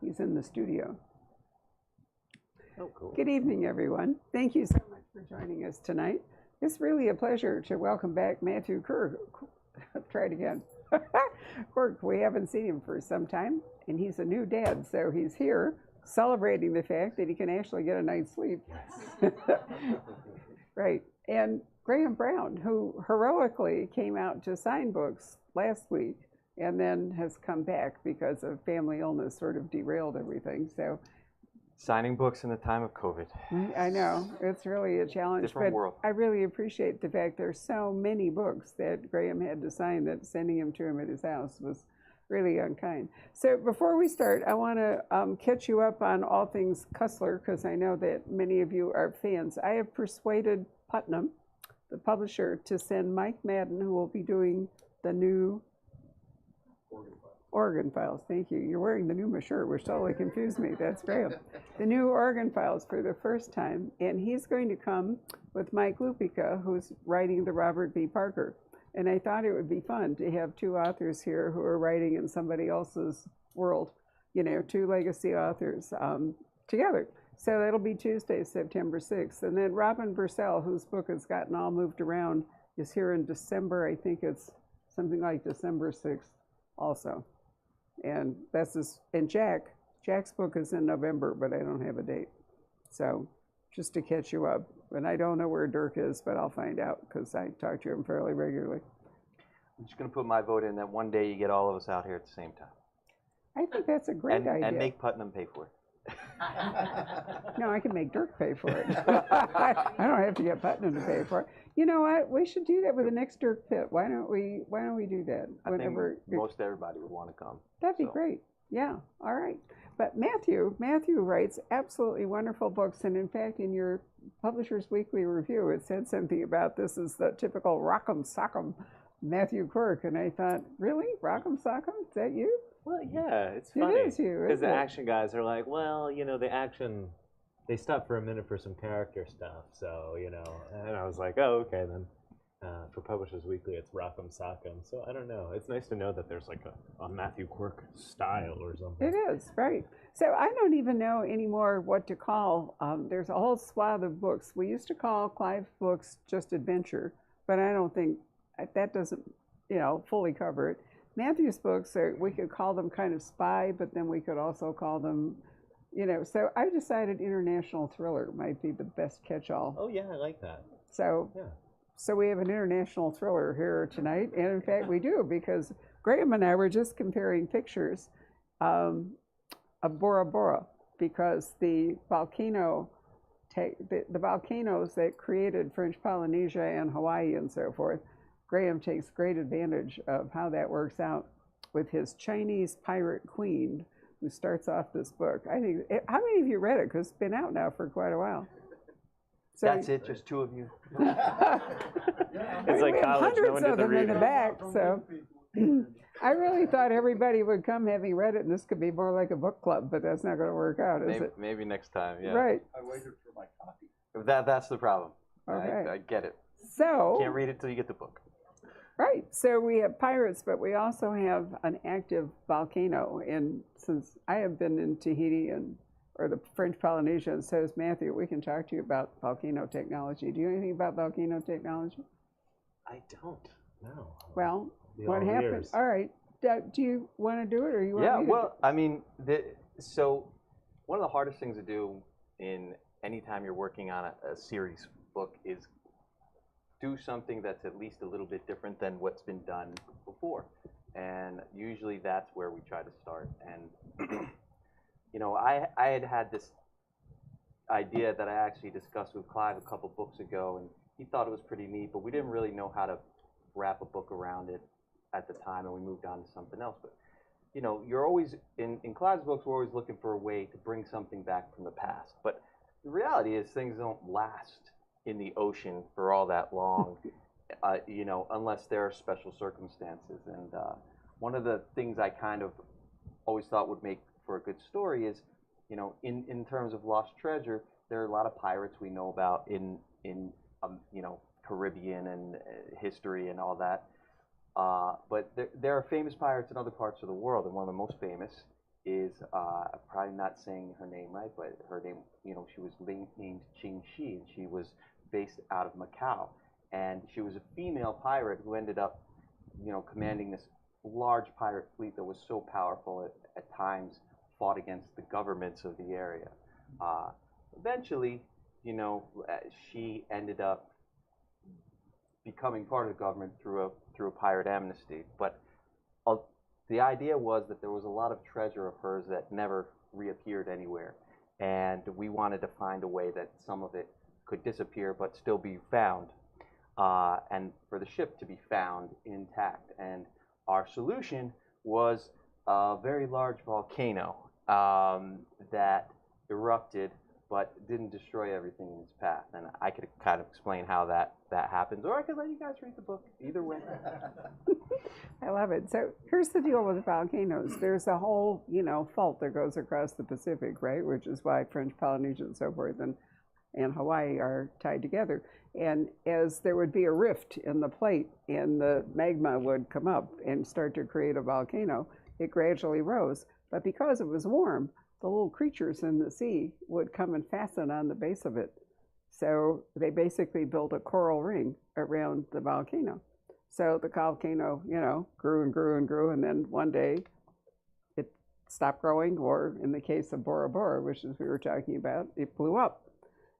He's in the studio. Oh, cool. Good evening, everyone. Thank you so much for joining us tonight. It's really a pleasure to welcome back Matthew Quirk. Try it again. Quirk, we haven't seen him for some time, and he's a new dad, so he's here celebrating the fact that he can actually get a night's sleep. Yes. Right. And Graham Brown, who heroically came out to sign books last week and then has come back because of family illness sort of derailed everything. So Signing books in the time of COVID. I know, it's really a challenge. Different but world. I really appreciate the fact there's so many books that Graham had to sign that sending them to him at his house was really unkind. So before we start, I want to catch you up on all things Cussler, because I know that many of you are fans. I have persuaded Putnam, the publisher, to send Mike Madden, who will be doing the new Oregon Files. Thank you. You're wearing the new shirt, which totally confused me. That's great. The new Oregon Files for the first time, and he's going to come with Mike Lupica, who's writing the Robert B. Parker. And I thought it would be fun to have two authors here who are writing in somebody else's world, you know, two legacy authors together. So that'll be Tuesday, September 6th. And then Robin Bursell, whose book has gotten all moved around, is here in December. I think it's something like December 6th also. And that's his, and Jack's book is in November, but I don't have a date. So just to catch you up. And I don't know where Dirk is, but I'll find out because I talk to him fairly regularly. I'm just going to put my vote in that one day you get all of us out here at the same time. I think that's a great idea. And make Putnam pay for it. No, I can make Dirk pay for it. I don't have to get Putnam to pay for it. You know what? We should do that with the next Dirk Pitt. Why don't we do that? I think most everybody would want to come. That'd be great. Yeah. All right. But Matthew writes absolutely wonderful books, and in fact, in your Publisher's Weekly Review, it said something about this is the typical rock'em sock'em Matthew Quirk, and I thought, really, rock'em sock'em? Is that you? Well, yeah, it's funny. It is you, because the isn't it? action guys are like, well, you know, the action, they stop for a minute for some character stuff, so, you know, and I was like, oh, okay, then. For Publishers Weekly, it's Rock'em Sock'em. So I don't know. It's nice to know that there's like a Matthew Quirk style or something. It is, right. So I don't even know anymore what to call. There's a whole swath of books. We used to call Clive books just adventure, but I don't think that doesn't, you know, fully cover it. Matthew's books, we could call them kind of spy, but then we could also call them, you know, so I decided international thriller might be the best catch-all. Oh, yeah, I like that. So. Yeah. So we have an international thriller here tonight, and in fact we do, because Graham and I were just comparing pictures of Bora Bora, because the volcanoes that created French Polynesia and Hawaii and so forth, Graham takes great advantage of how that works out with his Chinese pirate queen, who starts off this book. I think, how many of you read it? Because it's been out now for quite a while. So That's it, just two of you. It's like we have college, no hundreds one did of the them in the reading. back, so I really thought everybody would come having read it, and this could be more like a book club, but that's not going to work out, is it? Maybe next time, yeah. Right. I waited for my copy. That's the problem. Okay. I get it. So, Can't read it till you get the book. right. So we have pirates, but we also have an active volcano. And since I have been in Tahiti or the French Polynesia, and so has Matthew, we can talk to you about volcano technology. Do you know anything about volcano technology? I don't. No. Well, Be what all happened? ears. All right. Do you want to do it, or you want Yeah, me to? well, I mean, so one of the hardest things to do in any time you're working on a series book is do something that's at least a little bit different than what's been done before. And usually that's where we try to start. And, you know, I had this idea that I actually discussed with Clive a couple books ago, and he thought it was pretty neat, but we didn't really know how to wrap a book around it at the time, and we moved on to something else. But, you know, you're always, in Clive's books, we're always looking for a way to bring something back from the past. But the reality is things don't last in the ocean for all that long, you know, unless there are special circumstances. And one of the things I kind of always thought would make for a good story is, you know, in terms of lost treasure, there are a lot of pirates we know about in you know, Caribbean and history and all that. But there are famous pirates in other parts of the world, and one of the most famous is probably not saying her name right, but her name, she was named Qing Shi, and she was based out of Macau, and she was a female pirate who ended up, commanding this large pirate fleet that was so powerful at times fought against the governments of the area. Eventually, she ended up becoming part of the government through a pirate amnesty, but the idea was that there was a lot of treasure of hers that never reappeared anywhere, and we wanted to find a way that some of it could disappear but still be found, and for the ship to be found intact. And our solution was a very large volcano that erupted but didn't destroy everything in its path. And I could kind of explain how that happens, or I could let you guys read the book. Either way. I love it. So here's the deal with volcanoes. There's a whole, fault that goes across the Pacific, right? Which is why French Polynesia and so forth and Hawaii are tied together. And as there would be a rift in the plate and the magma would come up and start to create a volcano, it gradually rose. But because it was warm, the little creatures in the sea would come and fasten on the base of it. So they basically built a coral ring around the volcano. So the volcano, grew and grew and grew, and then one day it stopped growing, or in the case of Bora Bora, which is we were talking about, it blew up.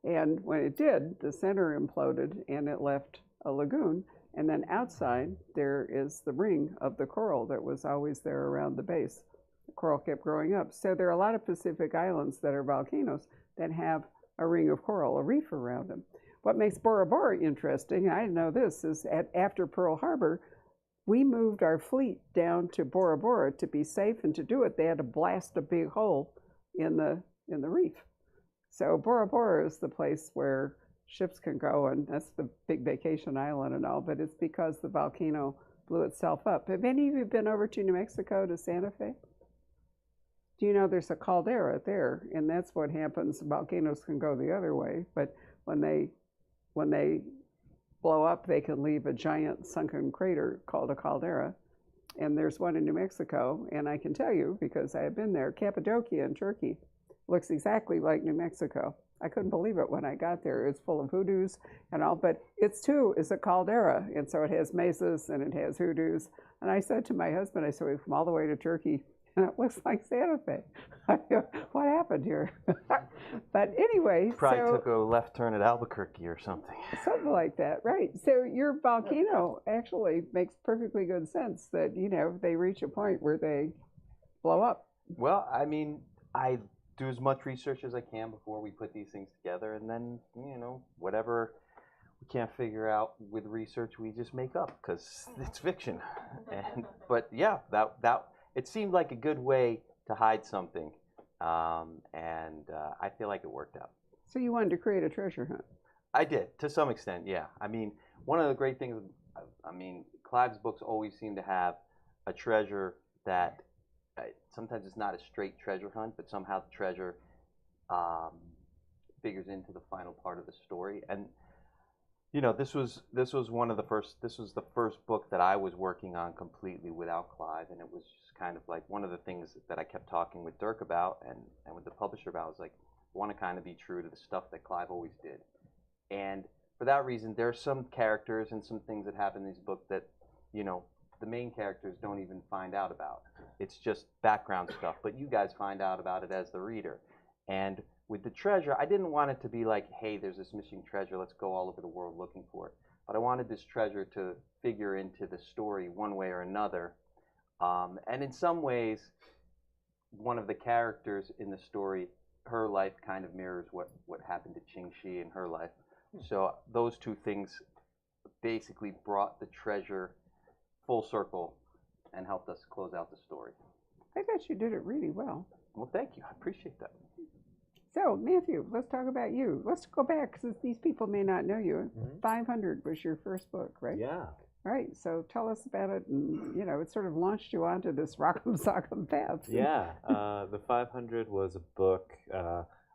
And when it did, the center imploded and it left a lagoon. And then outside, there is the ring of the coral that was always there around the base. The coral kept growing up. So there are a lot of Pacific islands that are volcanoes that have a ring of coral, a reef around them. What makes Bora Bora interesting, I didn't know this, is after Pearl Harbor, we moved our fleet down to Bora Bora to be safe, and to do it, they had to blast a big hole in the reef. So Bora Bora is the place where ships can go, and that's the big vacation island and all, but it's because the volcano blew itself up. Have any of you been over to New Mexico to Santa Fe? Do you know there's a caldera there, and that's what happens. Volcanoes can go the other way, but when they blow up, they can leave a giant sunken crater called a caldera. And there's one in New Mexico, and I can tell you, because I have been there, Cappadocia in Turkey looks exactly like New Mexico. I couldn't believe it when I got there. It's full of hoodoos and all, but it's too is a caldera, and so it has mesas and it has hoodoos. And I said to my husband, I said, we've come all the way to Turkey, and it looks like Santa Fe. What happened here? But anyway, Probably took a left turn at Albuquerque or something. Something like that, right? So your volcano actually makes perfectly good sense that, they reach a point where they blow up. Well, I mean, I do as much research as I can before we put these things together, and then, whatever we can't figure out with research, we just make up, because it's fiction. But yeah, that it seemed like a good way to hide something, and I feel like it worked out. So you wanted to create a treasure hunt? I did, to some extent, yeah. I mean, one of the great things, Clive's books always seem to have a treasure that sometimes it's not a straight treasure hunt, but somehow the treasure figures into the final part of the story. And this was the first book that I was working on completely without Clive, and it was just kind of like one of the things that I kept talking with Dirk about and with the publisher about was like, I want to kind of be true to the stuff that Clive always did. And for that reason, there are some characters and some things that happen in this book that, the main characters don't even find out about. It's just background stuff, but you guys find out about it as the reader. And with the treasure, I didn't want it to be like, hey, there's this missing treasure, let's go all over the world looking for it. But I wanted this treasure to figure into the story one way or another. And in some ways, one of the characters in the story, her life kind of mirrors what happened to Qing Shi in her life. So those two things basically brought the treasure full circle and helped us close out the story. I thought you did it really well. Well, thank you. I appreciate that. So, Matthew, let's talk about you. Let's go back, because these people may not know you. 500 was your first book, right? Yeah. Right. So tell us about it, and, it sort of launched you onto this rock'em sock'em path. Yeah. The 500 was a book.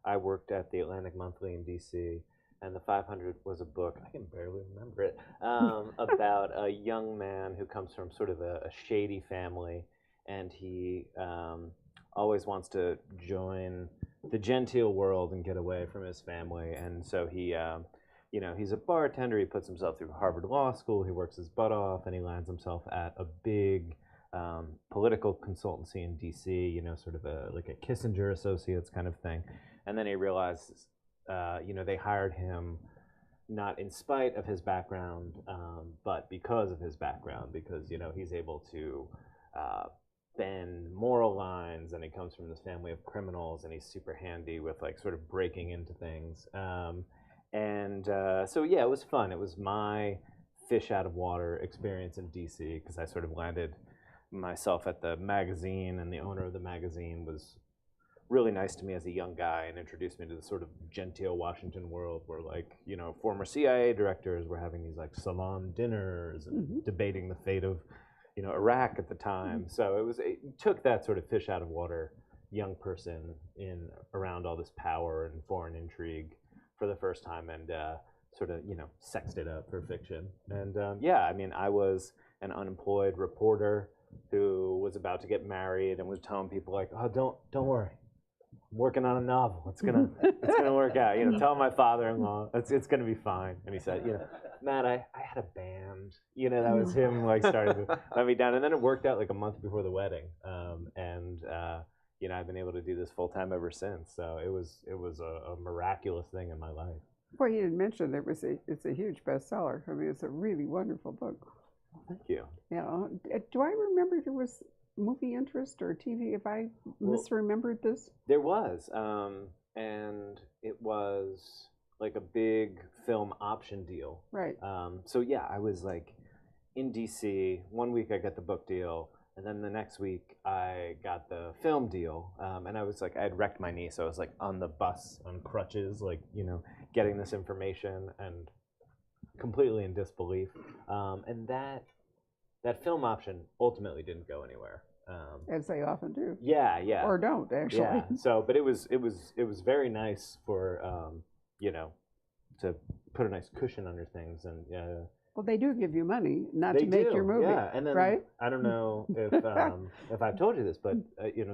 I worked at the Atlantic Monthly in D.C., and the 500 was a book, I can barely remember it, about a young man who comes from sort of a shady family, and he always wants to join the genteel world and get away from his family, and so he, he's a bartender. He puts himself through Harvard Law School. He works his butt off, and he lands himself at a big political consultancy in D.C. Sort of like a Kissinger Associates kind of thing, and then he realizes, they hired him not in spite of his background, but because of his background, because he's able to bend moral lines, and he comes from this family of criminals, and he's super handy with like sort of breaking into things. So yeah, it was fun. It was my fish out of water experience in DC, because I sort of landed myself at the magazine, and the owner of the magazine was really nice to me as a young guy and introduced me to the sort of genteel Washington world where, like, former CIA directors were having these like salon dinners and debating the fate of Iraq at the time. So it took that sort of fish out of water young person in around all this power and foreign intrigue for the first time, and sort of sexed it up for fiction. And I was an unemployed reporter who was about to get married and was telling people like, oh, don't worry, I'm working on a novel. It's gonna work out. Tell my father-in-law it's gonna be fine. And he said, Matt, I had a band. That was him like starting to let me down. And then it worked out like a month before the wedding. I've been able to do this full time ever since. So it was a miraculous thing in my life. Well, you didn't mention it's a huge bestseller. I mean, it's a really wonderful book. Thank you. Yeah. Do I remember there was movie interest or TV? If I misremembered this, there was, and it was like a big film option deal. Right. So yeah, I was like in DC. 1 week I got the book deal, and then the next week I got the film deal. And I was like, I had wrecked my knee, so I was like on the bus on crutches, like getting this information and completely in disbelief. And that film option ultimately didn't go anywhere. As they often do. Yeah. Or don't, actually. Yeah. So, but it was very nice for to put a nice cushion under things, and well, they do give you money not to make your movie. Yeah, and then right? I don't know if I've told you this, but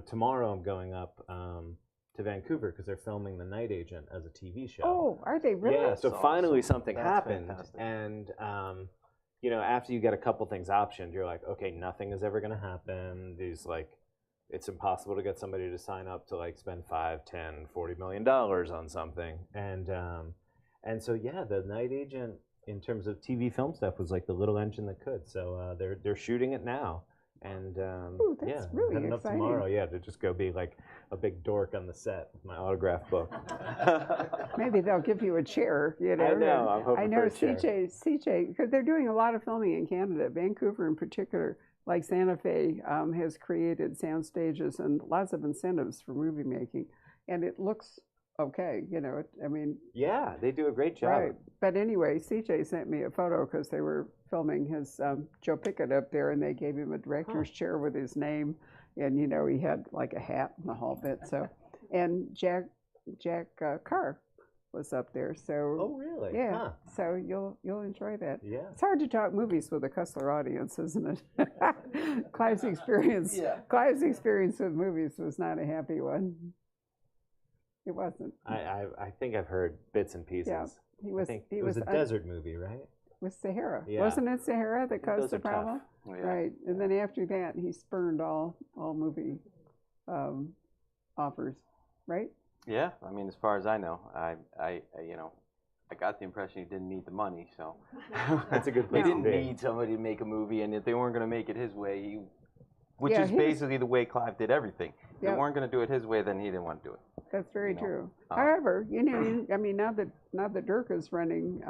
tomorrow I'm going up to Vancouver because they're filming The Night Agent as a TV show. Oh, are they really? Yeah. So That's finally awesome. something That's happened, fantastic. and after you get a couple things optioned, you're like, okay, nothing is ever going to happen. It's impossible to get somebody to sign up to like spend $5, $10, $40 million on something. And so yeah, The Night Agent in terms of TV film stuff was like the little engine that could. So they're shooting it now. And Ooh, that's really heading exciting. up tomorrow, to just go be like a big dork on the set with my autograph book. Maybe they'll give you a chair. I know. I'm hoping I know for a chair. CJ, because they're doing a lot of filming in Canada, Vancouver in particular. Like Santa Fe has created sound stages and lots of incentives for movie making, and it looks okay. Yeah, they do a great job. Right. But anyway, CJ sent me a photo because they were filming his Joe Pickett up there, and they gave him a director's chair with his name, and he had like a hat and the whole bit. So, and Jack Carr was up there. So. Oh, really? Yeah. Huh. So you'll enjoy that. Yeah. It's hard to talk movies with a Cussler audience, isn't it? Clive's experience with movies was not a happy one. It wasn't. I think I've heard bits and pieces. Yeah. It was a desert movie, right? With Sahara. Yeah. Wasn't it Sahara that caused Those the are tough. problem? Yeah. Right. And then after that, he spurned all movie offers, right? Yeah, I mean, as far as I know, I got the impression he didn't need the money, so That's a good he place to didn't be. need somebody to make a movie, and if they weren't going to make it his way, which Yeah, is he was- basically the way Clive did everything. If Yeah. they weren't going to do it his way, then he didn't want to do it. That's very You know, true. um, However, I mean, now that Dirk is running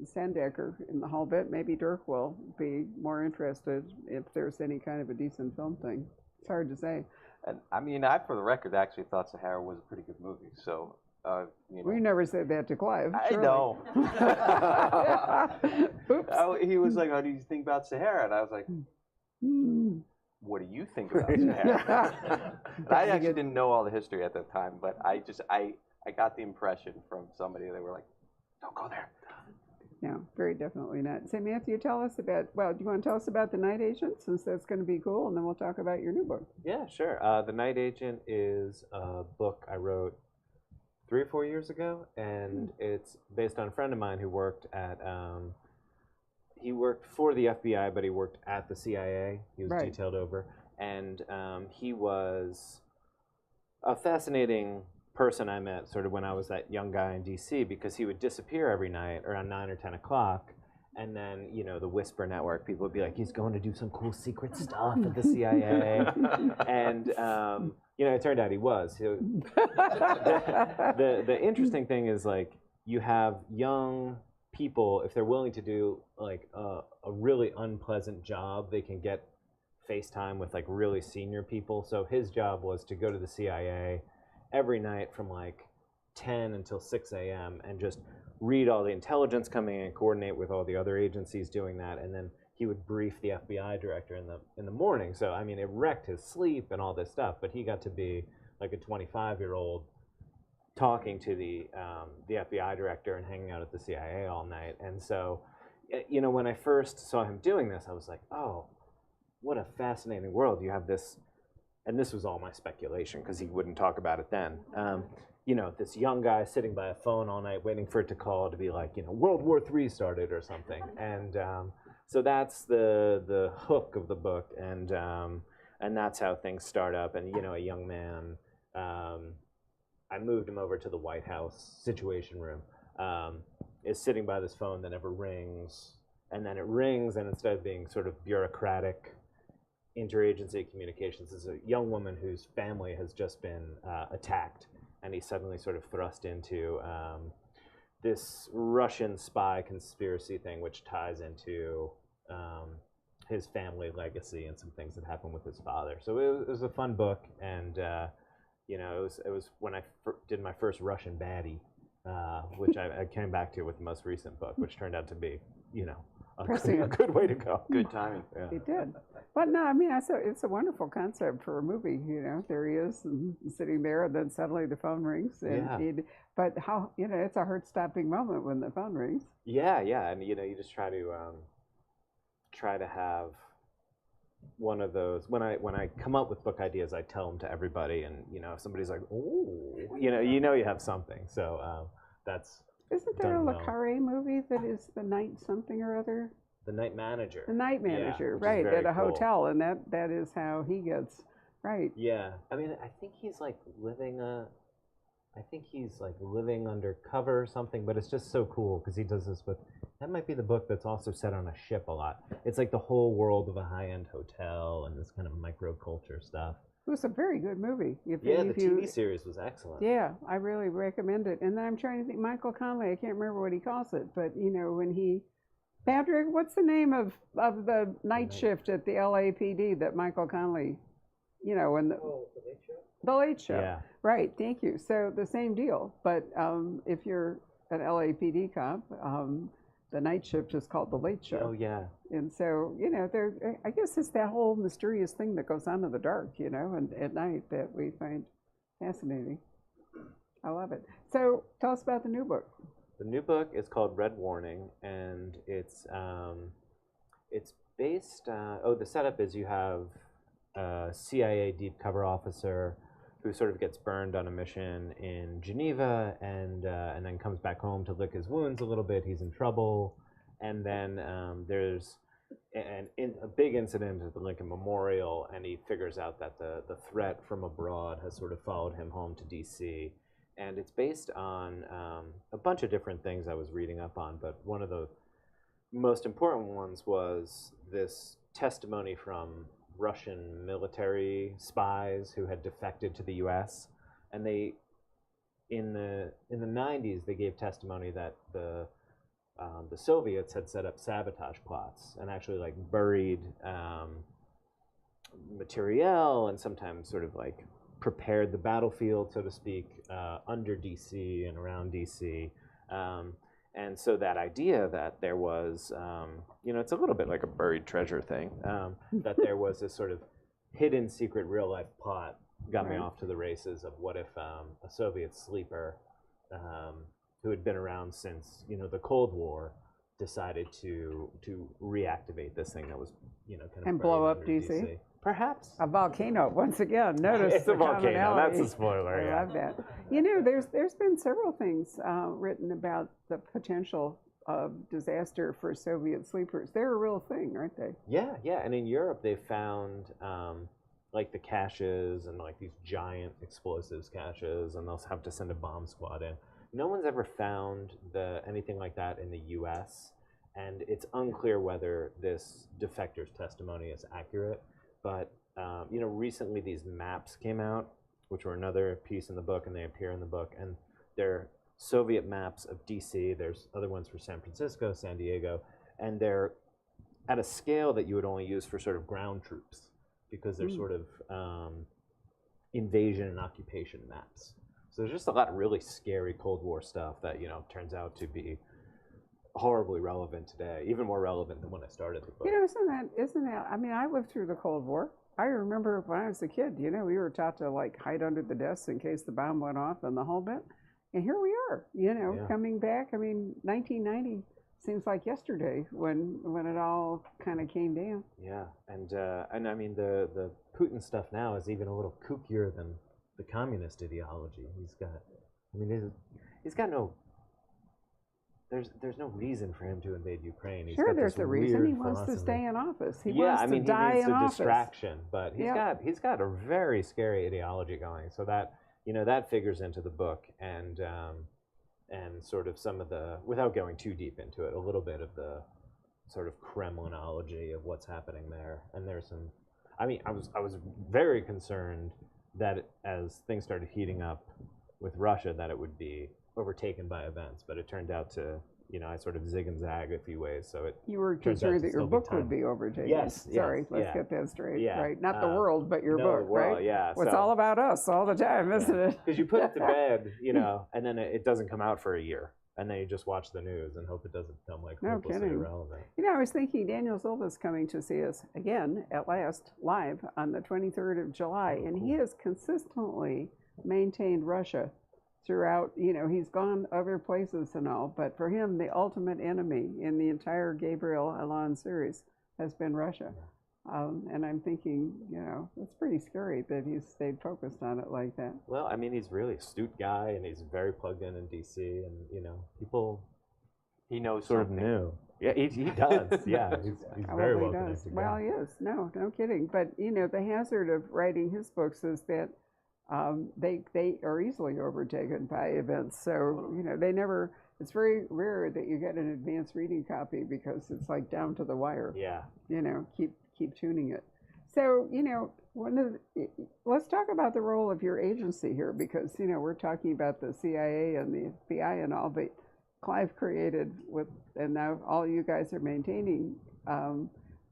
Sandecker in the whole bit, maybe Dirk will be more interested if there's any kind of a decent film thing. It's hard to say. And I mean, I, for the record, actually thought Sahara was a pretty good movie. So, We never said that to Clive. I surely. know. Oops. He was like, "How do you think about Sahara?" And I was like, Hmm. "What do you think about Sahara?" And I actually didn't know all the history at that time, but I got the impression from somebody they were like, "Don't go there." No, very definitely not. So Matthew, tell us about, well, do you want to tell us about The Night Agent, since that's going to be cool, and then we'll talk about your new book. Yeah, sure. The Night Agent is a book I wrote 3 or 4 years ago, and it's based on a friend of mine who worked at, he worked for the FBI, but he worked at the CIA. He was Right. detailed over, and he was a fascinating person I met sort of when I was that young guy in DC, because he would disappear every night around 9 or 10 o'clock, and then, you know, the Whisper Network, people would be like, he's going to do some cool secret stuff at the CIA. And, you know, it turned out he was. The interesting thing is, like, you have young people, if they're willing to do, like, a really unpleasant job, they can get FaceTime with, like, really senior people. So his job was to go to the CIA every night from like 10 until 6 a.m. and just read all the intelligence coming in, coordinate with all the other agencies doing that, and then he would brief the FBI director in the morning. So I mean, it wrecked his sleep and all this stuff, but he got to be like a 25-year-old talking to the FBI director and hanging out at the CIA all night. And so, you know, when I first saw him doing this, I was like, oh, what a fascinating world. You have this. And this was all my speculation because he wouldn't talk about it then. You know, this young guy sitting by a phone all night waiting for it to call to be like, you know, World War III started or something. And so that's the hook of the book, and that's how things start up. And, you know, a young man, I moved him over to the White House Situation Room, is sitting by this phone that never rings, and then it rings, and instead of being sort of bureaucratic interagency communications, is a young woman whose family has just been attacked, and he's suddenly sort of thrust into this Russian spy conspiracy thing, which ties into his family legacy and some things that happened with his father. So it was a fun book, and you know, it was when I did my first Russian baddie, which I came back to with the most recent book, which turned out to be, you know, a good way to go. Good timing. Yeah. It did. But no, I mean, it's a wonderful concept for a movie. You know, there he is and sitting there, and then suddenly the phone rings. And Yeah. but how, you know, it's a heart-stopping moment when the phone rings. Yeah, and you know, you just try to have one of those. When I come up with book ideas, I tell them to everybody, and you know, if somebody's like, "Oh," you know you have something. So that's. Isn't there a Done Le well. Carre movie that is The Night something or other? The Night Manager. The Night Manager, which is right, very at a cool. hotel, and that is how he gets, right. Yeah, I mean, I think he's like living undercover or something, but it's just so cool because he does this with. That might be the book that's also set on a ship a lot. It's like the whole world of a high-end hotel and this kind of microculture stuff. It was a very good movie. The If you, TV series was excellent. yeah, I really recommend it. And then I'm trying to think, Michael Conley, I can't remember what he calls it, but you know, when Patrick, what's the name of the night shift at the LAPD that Michael Conley, you know, when the Late Show. Yeah. Right, thank you. So the same deal, but if you're an LAPD cop, the night shift is called the Late Show. Oh yeah. And so, you know, I guess it's that whole mysterious thing that goes on in the dark, you know, and at night that we find fascinating. I love it. So tell us about the new book. The new book is called Red Warning, and it's based. The setup is you have a CIA deep cover officer who sort of gets burned on a mission in Geneva, and then comes back home to lick his wounds a little bit. He's in trouble, and then there's a big incident at the Lincoln Memorial, and he figures out that the threat from abroad has sort of followed him home to D.C. And it's based on a bunch of different things I was reading up on, but one of the most important ones was this testimony from Russian military spies who had defected to the U.S. And they, in the 90s, they gave testimony that the Soviets had set up sabotage plots and actually like buried materiel and sometimes sort of like prepared the battlefield, so to speak, under DC and around DC. And so that idea that there was, you know, it's a little bit like a buried treasure thing, that there was this sort of hidden secret real life plot got me off to the races of what if a Soviet sleeper who had been around since, you know, the Cold War decided to reactivate this thing that was, you know, kind of And buried blow up under DC? Perhaps. A volcano, once again. Notice It's a the volcano. commonality. That's a spoiler. I Yeah. love that. You know, there's been several things written about the potential of disaster for Soviet sleepers. They're a real thing, aren't they? Yeah, yeah. And in Europe, they found like the caches and like these giant explosives caches, and they'll have to send a bomb squad in. No one's ever found anything like that in the U.S., and it's unclear whether this defector's testimony is accurate. But you know, recently these maps came out, which were another piece in the book, and they appear in the book, and they're Soviet maps of DC. There's other ones for San Francisco, San Diego, and they're at a scale that you would only use for sort of ground troops, because they're sort of invasion and occupation maps. So there's just a lot of really scary Cold War stuff that, you know, turns out to be horribly relevant today, even more relevant than when I started the book. You know, isn't that, I mean, I lived through the Cold War. I remember when I was a kid, you know, we were taught to like hide under the desks in case the bomb went off and the whole bit. And here we are, you know, Yeah. coming back. I mean, 1990 seems like yesterday when it all kind of came down. Yeah, and I mean the Putin stuff now is even a little kookier than the communist ideology. He's got no. There's no reason for him to invade Ukraine. He's Sure, got there's this a reason. weird He wants to philosophy. stay in office. He Yeah, wants I mean, to die he needs in a office. distraction, but Yeah. he's got a very scary ideology going. So that, you know, that figures into the book, and sort of some of the, without going too deep into it, a little bit of the sort of Kremlinology of what's happening there. And there's some, I mean, I was very concerned that as things started heating up with Russia, that it would be overtaken by events, but it turned out to, you know, I sort of zig and zag a few ways. So it You were turns out concerned to that your still be book would time. be overtaken. Yes, Sorry, yes, let's yeah. get that straight. Yeah, Right, not the world, but your no, book, well, right? yeah. Well, it's all about us all the time, isn't it? Because you put it to bed, you know, and then it doesn't come out for a year, and then you just watch the news and hope it doesn't become like No hopelessly kidding. irrelevant. You know, I was thinking Daniel Silva's coming to see us again at last, live on the 23rd of July, and he has consistently maintained Russia throughout. You know, he's gone other places and all, but for him, the ultimate enemy in the entire Gabriel Allon series has been Russia. And I'm thinking, you know, it's pretty scary that he's stayed focused on it like that. Well, I mean, he's a really astute guy, and he's very plugged in DC, and, you know, people He knows sort something. of knew. Yeah, he does. Yeah, he's very well Probably does. connected. Well, he is. No kidding. But, you know, the hazard of writing his books is that they are easily overtaken by events. So, you know, it's very rare that you get an advanced reading copy because it's like down to the wire. Yeah. You know, keep tuning it. So, you know, let's talk about the role of your agency here, because, you know, we're talking about the CIA and the FBI and all, but Clive created and now all you guys are maintaining,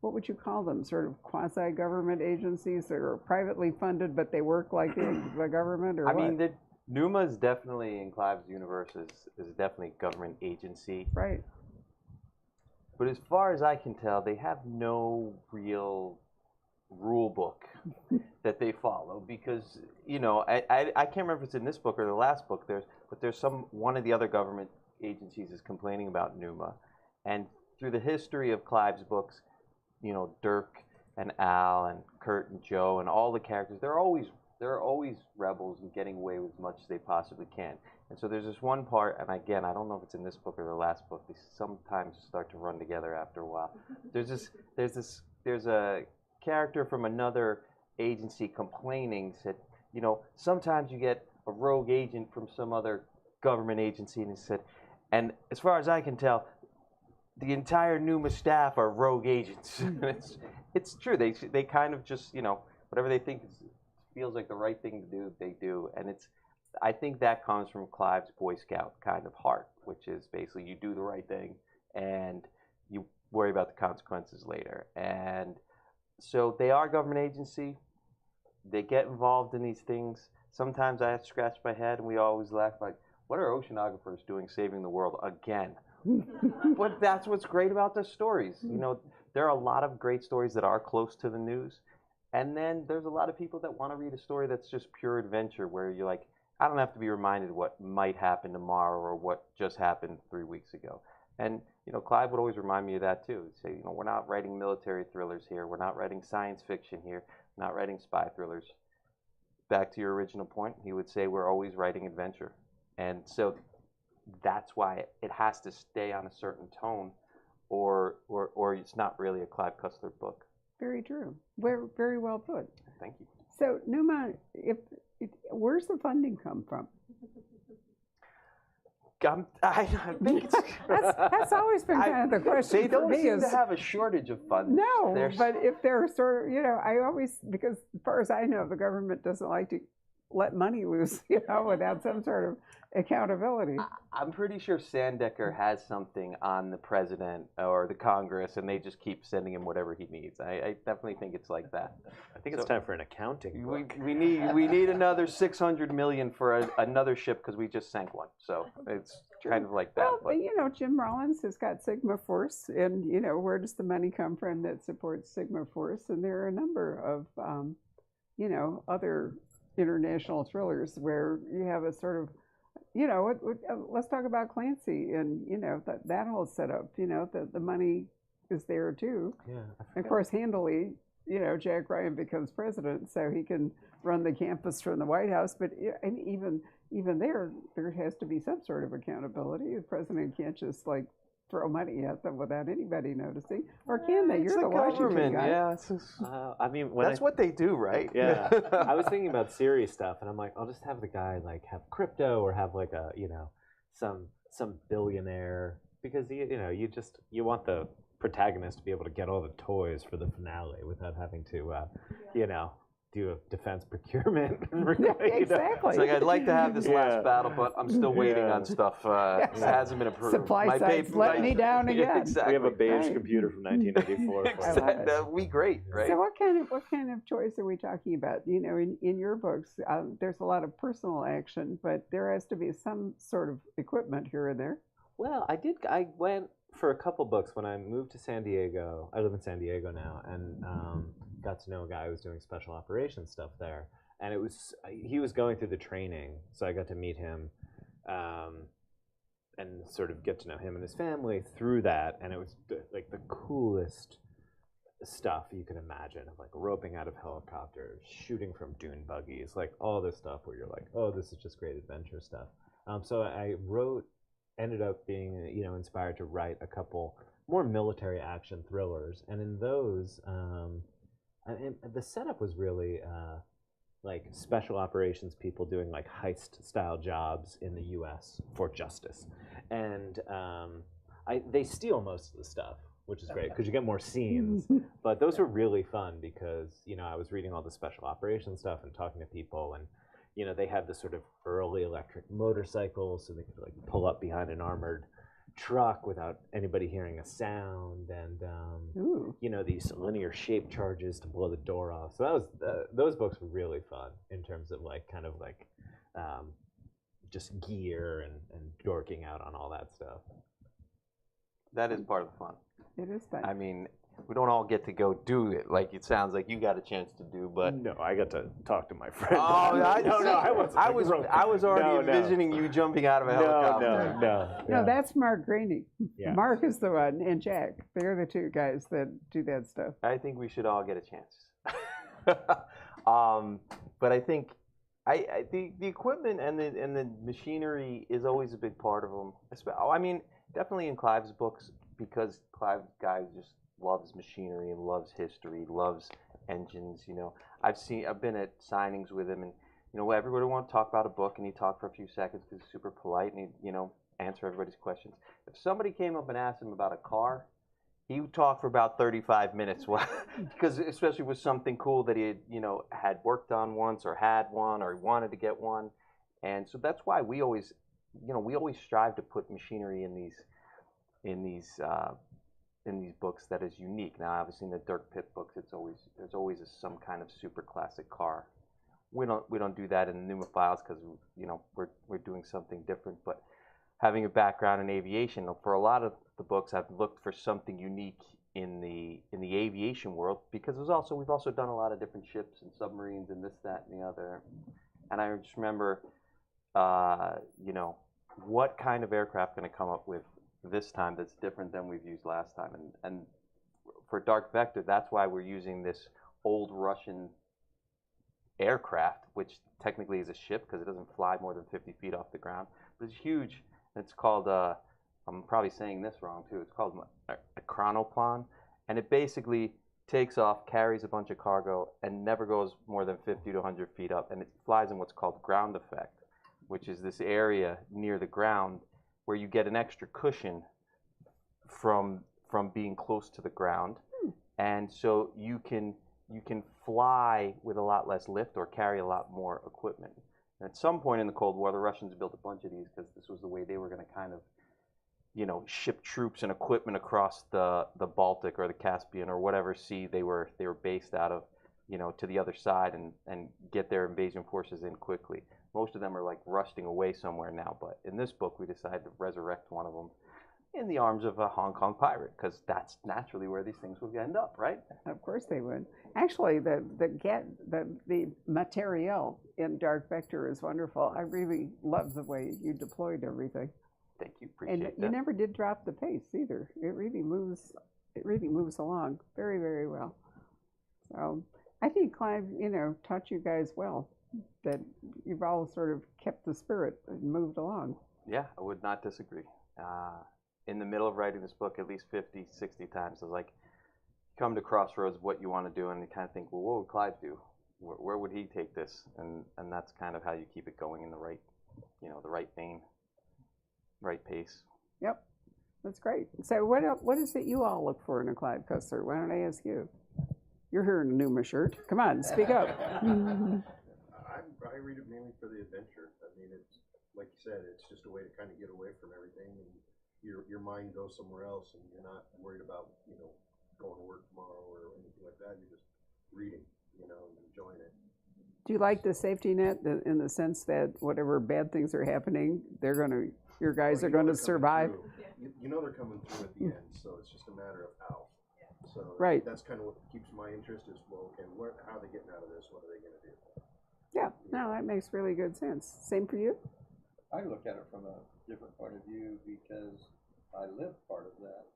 what would you call them? Sort of quasi-government agencies that are privately funded, but they work like the government, or I what? mean, the NUMA is definitely, in Clive's universe, is definitely a government agency. Right. But as far as I can tell, they have no real rule book that they follow, because, you know, I can't remember if it's in this book or the last book. There's one of the other government agencies is complaining about NUMA, and through the history of Clive's books, you know, Dirk and Al and Kurt and Joe and all the characters, they're always rebels and getting away with as much as they possibly can. And so there's this one part, and again, I don't know if it's in this book or the last book. They sometimes start to run together after a while. There's a character from another agency complaining, said, you know, sometimes you get a rogue agent from some other government agency, and he said, and as far as I can tell, the entire NUMA staff are rogue agents. It's true. They kind of just, you know, whatever they think feels like the right thing to do, they do, and I think that comes from Clive's Boy Scout kind of heart, which is basically you do the right thing and you worry about the consequences later. And so they are a government agency. They get involved in these things. Sometimes I have to scratch my head, and we always laugh like, what are oceanographers doing saving the world again? But that's what's great about the stories. You know, there are a lot of great stories that are close to the news. And then there's a lot of people that want to read a story that's just pure adventure, where you're like, I don't have to be reminded what might happen tomorrow or what just happened 3 weeks ago. And Clive would always remind me of that too. He'd say, we're not writing military thrillers here. We're not writing science fiction here. We're not writing spy thrillers. Back to your original point, he would say we're always writing adventure. And so that's why it has to stay on a certain tone, or it's not really a Clive Cussler book. Very true. Very well put. Thank you. So, Numa, where's the funding come from? I think it's, That's always been kind of the question. They don't for me seem is, to have a shortage of funds. No, There's- but if they're sort of, I always, because as far as I know, the government doesn't like to let money loose, without some sort of accountability. I'm pretty sure Sandecker has something on the president or the Congress, and they just keep sending him whatever he needs. I definitely think it's like that. I think it's time for an accounting book. We need another $600 million for another ship because we just sank one. So it's kind of like that. Well, Jim Rollins has got Sigma Force, and where does the money come from that supports Sigma Force? And there are a number of other international thrillers where you have a sort of let's talk about Clancy and that whole setup. The money is there too. Yeah. And of course, handily, Jack Ryan becomes president, so he can run the campus from the White House. But and even there has to be some sort of accountability. The president can't just throw money at them without anybody noticing, or can they? You're the Washington guy. Yeah, I mean, that's what they do, right? Yeah. I was thinking about serious stuff, and I'm like, I'll just have the guy have crypto or have some billionaire, because you want the protagonist to be able to get all the toys for the finale without having to do a defense procurement. Exactly. It's like, I'd like to have this last battle, but I'm still waiting on stuff. It hasn't been approved. Supply side's let me down again. Exactly. We have a beige Right. computer from 1984. Exactly. That would be great, right? So what kind of toys are we talking about? In your books, there's a lot of personal action, but there has to be some sort of equipment here and there. Well, I went for a couple books when I moved to San Diego. I live in San Diego now, and got to know a guy who was doing special operations stuff there. And he was going through the training, so I got to meet him and sort of get to know him and his family through that. And it was the coolest stuff you can imagine, of roping out of helicopters, shooting from dune buggies, all this stuff where you're like, oh, this is just great adventure stuff. So I ended up being inspired to write a couple more military action thrillers, and in those and the setup was really special operations people doing heist style jobs in the US for justice, and they steal most of the stuff, which is great because you get more scenes. But those were really fun because I was reading all the special operations stuff and talking to people, and they had this sort of early electric motorcycles, so they could pull up behind an armored truck without anybody hearing a sound, and these linear shape charges to blow the door off. So that was those books were really fun in terms of just gear and dorking out on all that stuff. That is part of the fun. It is fun. I mean, we don't all get to go do it it sounds like you got a chance to do, but no, I got to talk to my friend. Oh, I was already envisioning you jumping out of a helicopter. No, that's Mark Graney. Yeah. Mark is the one, and Jack. They're the two guys that do that stuff. I think we should all get a chance. But I think the equipment and the machinery is always a big part of them. I mean, definitely in Clive's books, because Clive guy just loves machinery and loves history, loves engines. I've been at signings with him, and everybody want to talk about a book, and he talked for a few seconds because he's super polite, and he answer everybody's questions. If somebody came up and asked him about a car, he would talk for about 35 minutes, because especially with something cool that he had worked on once, or had one, or he wanted to get one, and so that's why we always strive to put machinery in these books that is unique. Now, obviously, in the Dirk Pitt books, there's always some kind of super classic car. We don't do that in the Numa Files because we're doing something different. But having a background in aviation, for a lot of the books, I've looked for something unique in the aviation world, because we've also done a lot of different ships and submarines and this, that, and the other. And I just remember, what kind of aircraft going to come up with this time that's different than we've used last time. And for Dark Vector, that's why we're using this old Russian aircraft, which technically is a ship because it doesn't fly more than 50 feet off the ground. But it's huge. It's called, I'm probably saying this wrong too, it's called a chronoplan. And it basically takes off, carries a bunch of cargo, and never goes more than 50 to 100 feet up. And it flies in what's called ground effect, which is this area near the ground where you get an extra cushion from being close to the ground. And so you can fly with a lot less lift or carry a lot more equipment. And at some point in the Cold War, the Russians built a bunch of these because this was the way they were going to kind of, ship troops and equipment across the Baltic or the Caspian or whatever sea they were based out of, to the other side and get their invasion forces in quickly. Most of them are like rusting away somewhere now, but in this book we decided to resurrect one of them in the arms of a Hong Kong pirate, because that's naturally where these things would end up, right? Of course they would. Actually, the material in Dark Vector is wonderful. I really love the way you deployed everything. Thank you, appreciate that. And you never did drop the pace either. It really moves along very, very well. So I think Clive, taught you guys well, that you've all sort of kept the spirit and moved along. Yeah, I would not disagree. In the middle of writing this book, at least 50, 60 times, I was like, come to crossroads of what you want to do, and you kind of think, well, what would Clive do? Where would he take this? And that's kind of how you keep it going in the right, the right vein, right pace. Yep, that's great. So what is it you all look for in a Clive Cussler? Why don't I ask you? You're here in a Numa shirt. Come on, speak up. I read it mainly for the adventure. I mean, it's like you said, it's just a way to kind of get away from everything, and your mind goes somewhere else, and you're not worried about going to work tomorrow or anything like that. You're just reading, and enjoying it. Do you like the safety net in the sense that whatever bad things are happening, your guys are going to survive? You know they're coming through at the end, so it's just a matter of how. So right. That's kind of what keeps my interest is, well, okay, how are they getting out of this? What are they going to do? Yeah, no, that makes really good sense. Same for you? I look at it from a different point of view because I lived part of that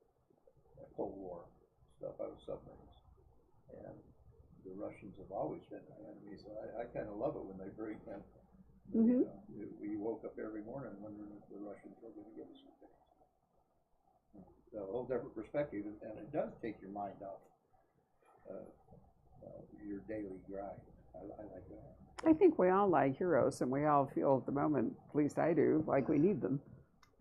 Cold War stuff out of submarines. And the Russians have always been my enemy, so I kind of love it when they bring in. Mm-hmm. We woke up every morning wondering if the Russians were going to give us some things. So a whole different perspective, and it does take your mind off your daily grind. I like that. I think we all like heroes, and we all feel at the moment, at least I do, like we need them.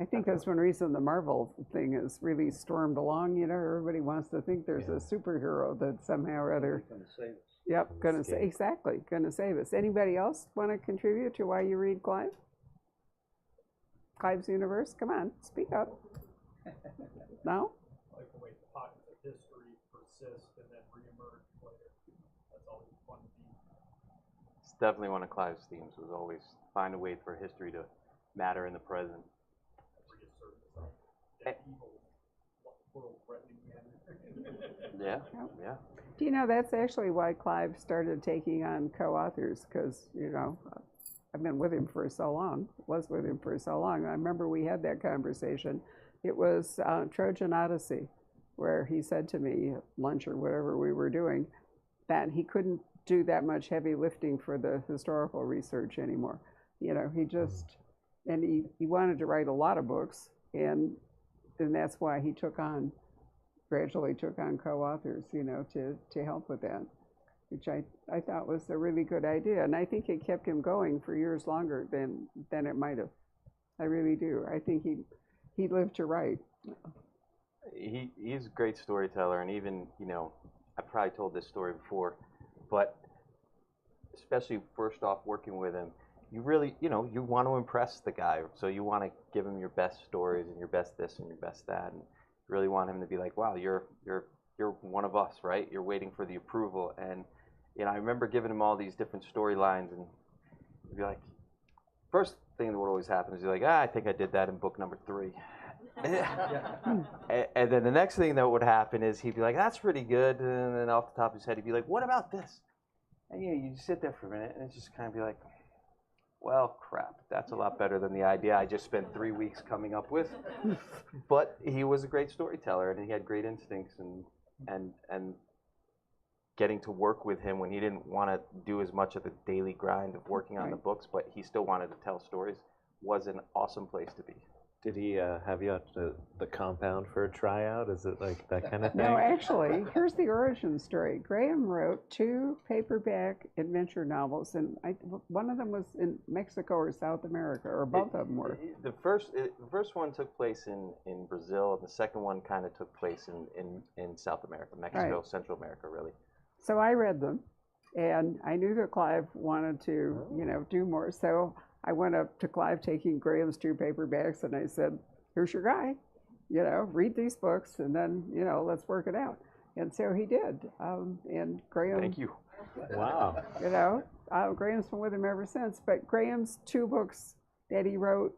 I think that's one reason the Marvel thing has really stormed along. Everybody wants to think there's a superhero that somehow or other. Going to save us. Yep, going to save us. Anybody else want to contribute to why you read Clive? Clive's Universe? Come on, speak up. No? I like the way the pockets of history persist and then reemerge later. That's always fun to be. It's definitely one of Clive's themes, was always find a way for history to matter in the present. Yeah, yeah. Do you know that's actually why Clive started taking on co-authors? Because I've been with him for so long. Was with him for so long. I remember we had that conversation. It was Trojan Odyssey, where he said to me at lunch or whatever we were doing that he couldn't do that much heavy lifting for the historical research anymore. He just and he wanted to write a lot of books, and that's why he gradually took on co-authors, to help with that, which I thought was a really good idea. And I think it kept him going for years longer than it might have. I really do. I think he lived to write. He's a great storyteller, and even, I've probably told this story before, but especially first off working with him, you really, you want to impress the guy, so you want to give him your best stories and your best this and your best that, and you really want him to be like, wow, you're one of us, right? You're waiting for the approval. And I remember giving him all these different storylines, and he'd be like, first thing that would always happen is he's like, I think I did that in book number 3. And then the next thing that would happen is he'd be like, that's pretty good, and then off the top of his head he'd be like, what about this? And you just sit there for a minute and it's just kind of be like, well, crap, that's a lot better than the idea I just spent 3 weeks coming up with. But he was a great storyteller, and he had great instincts, and getting to work with him when he didn't want to do as much of the daily grind of working on the books, but he still wanted to tell stories, was an awesome place to be. Did he have you at the compound for a tryout? Is it like that kind of thing? No, actually, here's the origin story. Graham wrote 2 paperback adventure novels, and one of them was in Mexico or South America, or both of them were. The first one took place in Brazil, and the second one kind of took place in South America, Mexico, Right. Central America, really. So I read them, and I knew that Clive wanted to, do more. So I went up to Clive taking Graham's 2 paperbacks, and I said, here's your guy, read these books, and then, let's work it out. And so he did. And Graham, Thank you. Wow. Graham's been with him ever since. But Graham's 2 books that he wrote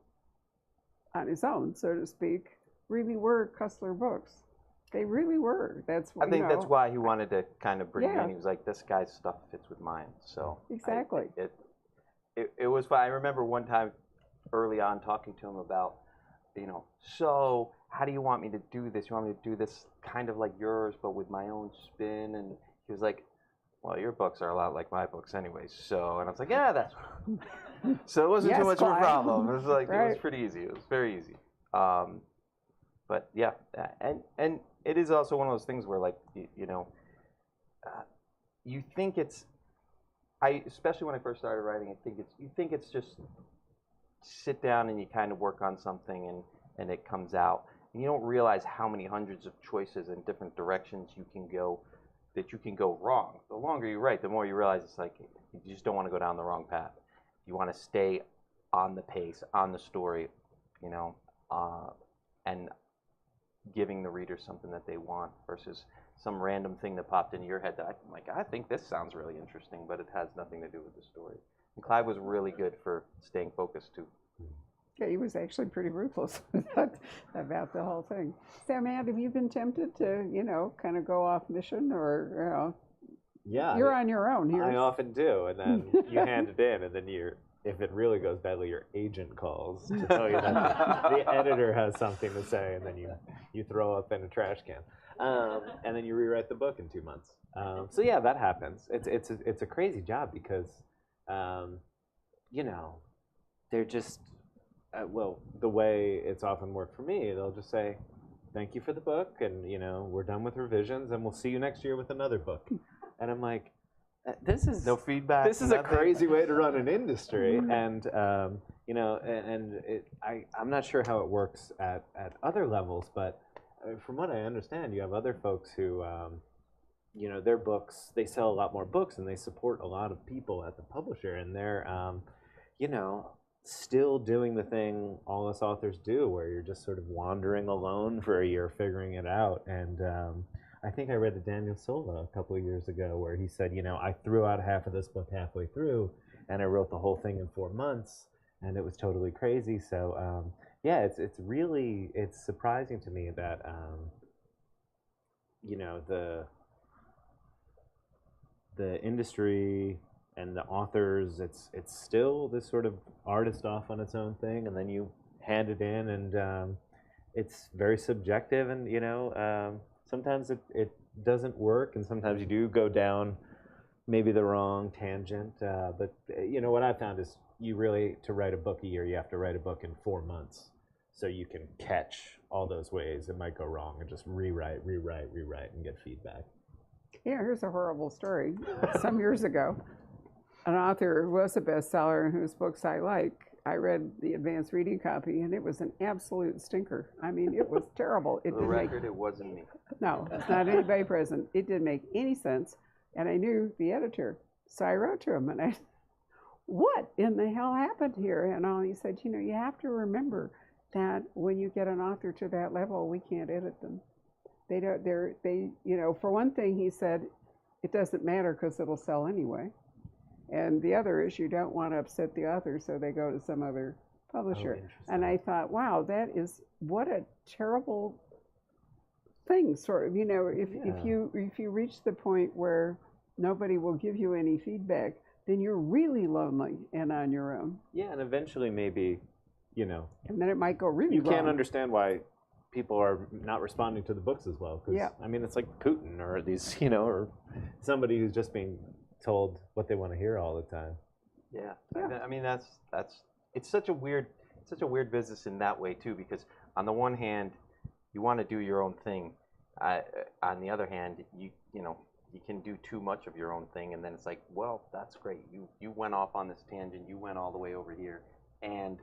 on his own, so to speak, really were Cussler books. They really were. I think that's why he wanted to kind of bring me Yeah. in. He was like, this guy's stuff fits with mine. So Exactly. It was fun. I remember one time early on talking to him about, so how do you want me to do this? You want me to do this kind of like yours, but with my own spin? And he was like, well, your books are a lot like my books anyways. So, and I was like, yeah, that's so it wasn't Yes, too much of a Clive. problem. It was like, Right. it was pretty easy. It was very easy. But yeah, and it is also one of those things where, like, you think it's, especially when I first started writing, you think it's just sit down and you kind of work on something and it comes out, and you don't realize how many hundreds of choices and different directions you can go wrong. The longer you write, the more you realize it's like you just don't want to go down the wrong path. You want to stay on the pace, on the story, and giving the reader something that they want versus some random thing that popped into your head that I'm like, I think this sounds really interesting, but it has nothing to do with the story. And Clive was really good for staying focused too. Yeah, he was actually pretty ruthless about the whole thing. So, Matt, have you been tempted to, kind of go off mission, or Yeah. you're on your own here? I often do, and then you hand it in, and then if it really goes badly, your agent calls to tell you that the editor has something to say, and then you throw up in a trash can, and then you rewrite the book in 2 months. So yeah, that happens. It's a crazy job because, they're just the way it's often worked for me. They'll just say, "Thank you for the book, and we're done with revisions, and we'll see you next year with another book," and I'm like, this is No feedback. this is a nothing. crazy way to run an industry, and I'm not sure how it works at other levels, but from what I understand, you have other folks who, their books, they sell a lot more books and they support a lot of people at the publisher, and they're, still doing the thing all us authors do, where you're just sort of wandering alone for a year, figuring it out, and I think I read a Daniel Silva a couple of years ago where he said, I threw out half of this book halfway through, and I wrote the whole thing in 4 months, and it was totally crazy. So it's surprising to me that the industry and the authors, it's still this sort of artist off on its own thing, and then you hand it in, and it's very subjective, and sometimes it doesn't work, and sometimes you do go down maybe the wrong tangent. But what I've found is to write a book a year, you have to write a book in 4 months, so you can catch all those ways it might go wrong, and just rewrite, and get feedback. Yeah, here's a horrible story. Some years ago, an author who was a bestseller and whose books I like, I read the advanced reading copy, and it was an absolute stinker. I mean, it was terrible. For the record, it wasn't me. No, it's not anybody present. It didn't make any sense, and I knew the editor. So I wrote to him, and I said, what in the hell happened here? And he said, you have to remember that when you get an author to that level, we can't edit them. They don't, for one thing, he said, it doesn't matter because it'll sell anyway. And the other is you don't want to upset the author, so they go to some other publisher. And I thought, wow, what a terrible thing, sort of. If you reach the point where nobody will give you any feedback, then you're really lonely and on your own. Yeah, and eventually maybe, you know, And then it might go really you wrong. can't understand why people are not responding to the books as well. 'Cause, Yeah. I mean, it's like Putin or these, you know, or somebody who's just being told what they want to hear all the time. Yeah. Yeah. I mean, it's such a weird business in that way too, because on the one hand, you want to do your own thing. On the other hand, you know, you can do too much of your own thing, and then it's like, well, that's great. You went off on this tangent. You went all the way over here, and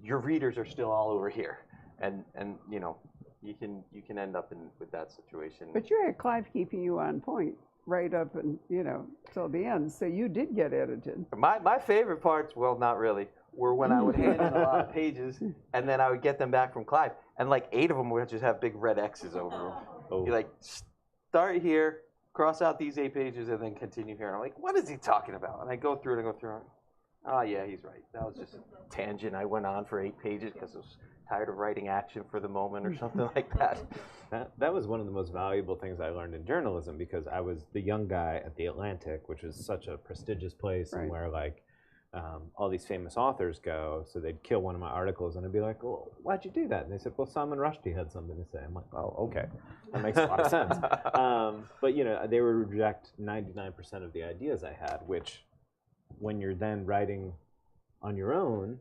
your readers are still all over here, and you know, you can end up with that situation. But you had Clive keeping you on point right up and, you know, till the end. So you did get edited. My favorite parts, well, not really, were when I would hand in a lot of pages, and then I would get them back from Clive, and like 8 of them would just have big red X's over them. Oh. You're like, start here, cross out these 8 pages, and then continue here. And I'm like, what is he talking about? And I go through it. Oh, yeah, he's right. That was just a tangent I went on for 8 pages because I was tired of writing action for the moment or something like that. That was one of the most valuable things I learned in journalism, because I was the young guy at the Atlantic, which is such a prestigious place, Right. and where like all these famous authors go. So they'd kill one of my articles, and I'd be like, "Well, why'd you do that?" And they said, "Well, Salman Rushdie had something to say." I'm like, "Oh, okay, that makes a lot of sense." But you know, they would reject 99% of the ideas I had, which, when you're then writing on your own,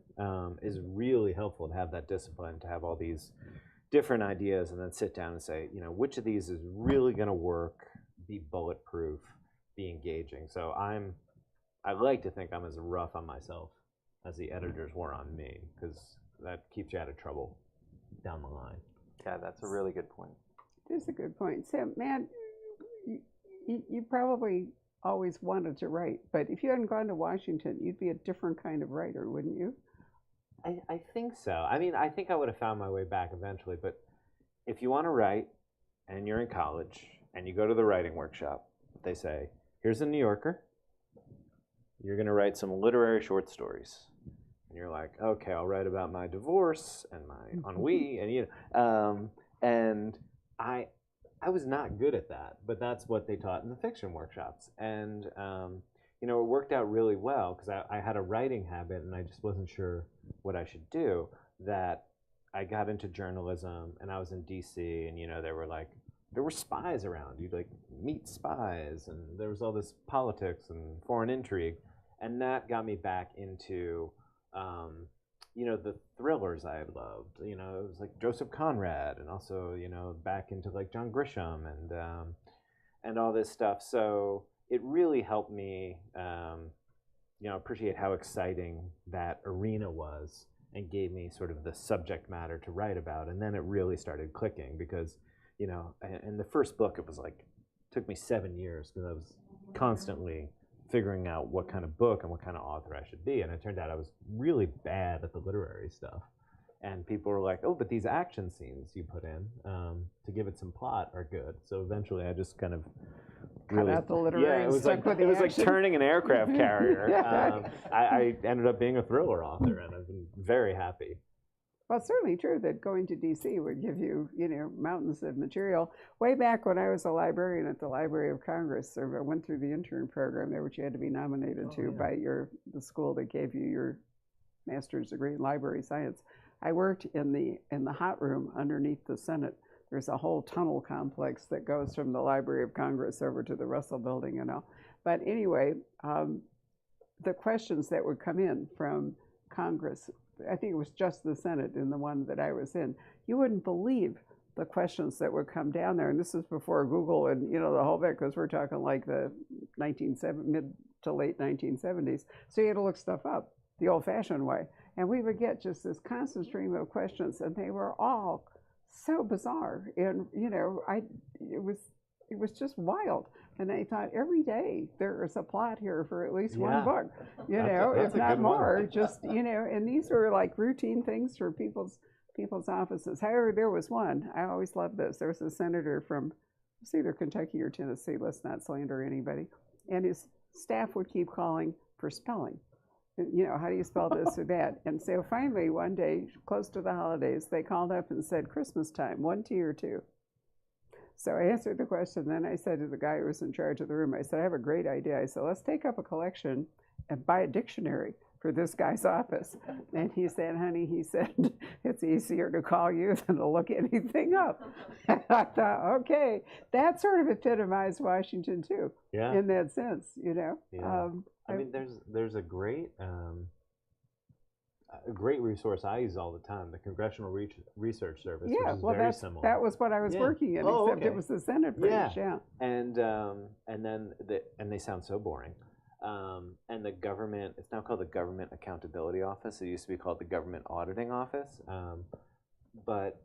is really helpful to have that discipline, to have all these different ideas, and then sit down and say, you know, which of these is really going to work, be bulletproof, be engaging. So I like to think I'm as rough on myself as the editors were on me, because that keeps you out of trouble down the line. Yeah, that's a really good point. That's a good point. So, Matt, you probably always wanted to write, but if you hadn't gone to Washington, you'd be a different kind of writer, wouldn't you? I think so. I mean, I think I would have found my way back eventually, but if you want to write and you're in college and you go to the writing workshop, they say, here's a New Yorker. You're going to write some literary short stories. And you're like, okay, I'll write about my divorce and my ennui, and you know, and I was not good at that, but that's what they taught in the fiction workshops. And you know, it worked out really well, because I had a writing habit, and I just wasn't sure what I should do. That I got into journalism, and I was in DC, and you know, there were spies around. You'd like meet spies, and there was all this politics and foreign intrigue, and that got me back into you know, the thrillers I had loved. You know, it was like Joseph Conrad, and also, you know, back into like John Grisham and all this stuff. So it really helped me, you know, appreciate how exciting that arena was, and gave me sort of the subject matter to write about. And then it really started clicking, because, you know, in the first book, it was like, took me 7 years, because I was constantly figuring out what kind of book and what kind of author I should be. And it turned out I was really bad at the literary stuff. And people were like, oh, but these action scenes you put in to give it some plot are good. So eventually I just kind of Cut out the literary, yeah, it was stuck with the it was like action. turning an aircraft carrier. I ended up being a thriller author, and I've been very happy. Well, it's certainly true that going to DC would give you, you know, mountains of material. Way back when I was a librarian at the Library of Congress, I went through the intern program there, which you had to be nominated to by the school that gave you your master's degree in library science. I worked in the hot room underneath the Senate. There's a whole tunnel complex that goes from the Library of Congress over to the Russell Building and all. But anyway, the questions that would come in from Congress, I think it was just the Senate in the one that I was in, you wouldn't believe the questions that would come down there. And this is before Google and, you know, the whole bit, because we're talking like the mid to late 1970s. So you had to look stuff up the old-fashioned way. And we would get just this constant stream of questions, and they were all so bizarre. And, you know, it was just wild. And I thought, every day there is a plot here for at least one book, you know, if not more. Just, you know, and these were like routine things for people's offices. However, there was one, I always loved this. There was a senator from, it's either Kentucky or Tennessee, let's not slander anybody. And his staff would keep calling for spelling. You know, how do you spell this or that? And so finally, one day, close to the holidays, they called up and said, Christmas time, 1 T or 2. So I answered the question. Then I said to the guy who was in charge of the room, I said, I have a great idea. I said, let's take up a collection and buy a dictionary for this guy's office. And he said, honey, he said, it's easier to call you than to look anything up. And I thought, okay, that sort of epitomized Washington too, Yeah. in that sense, you know. Yeah. I mean, there's a great resource I use all the time, the Congressional Research Service, Yeah, which is well, very similar. that was what I was Yeah. working in, Oh, except okay. it was the Senate branch, yeah. And then they sound so boring. And the government, it's now called the Government Accountability Office. It used to be called the Government Auditing Office. But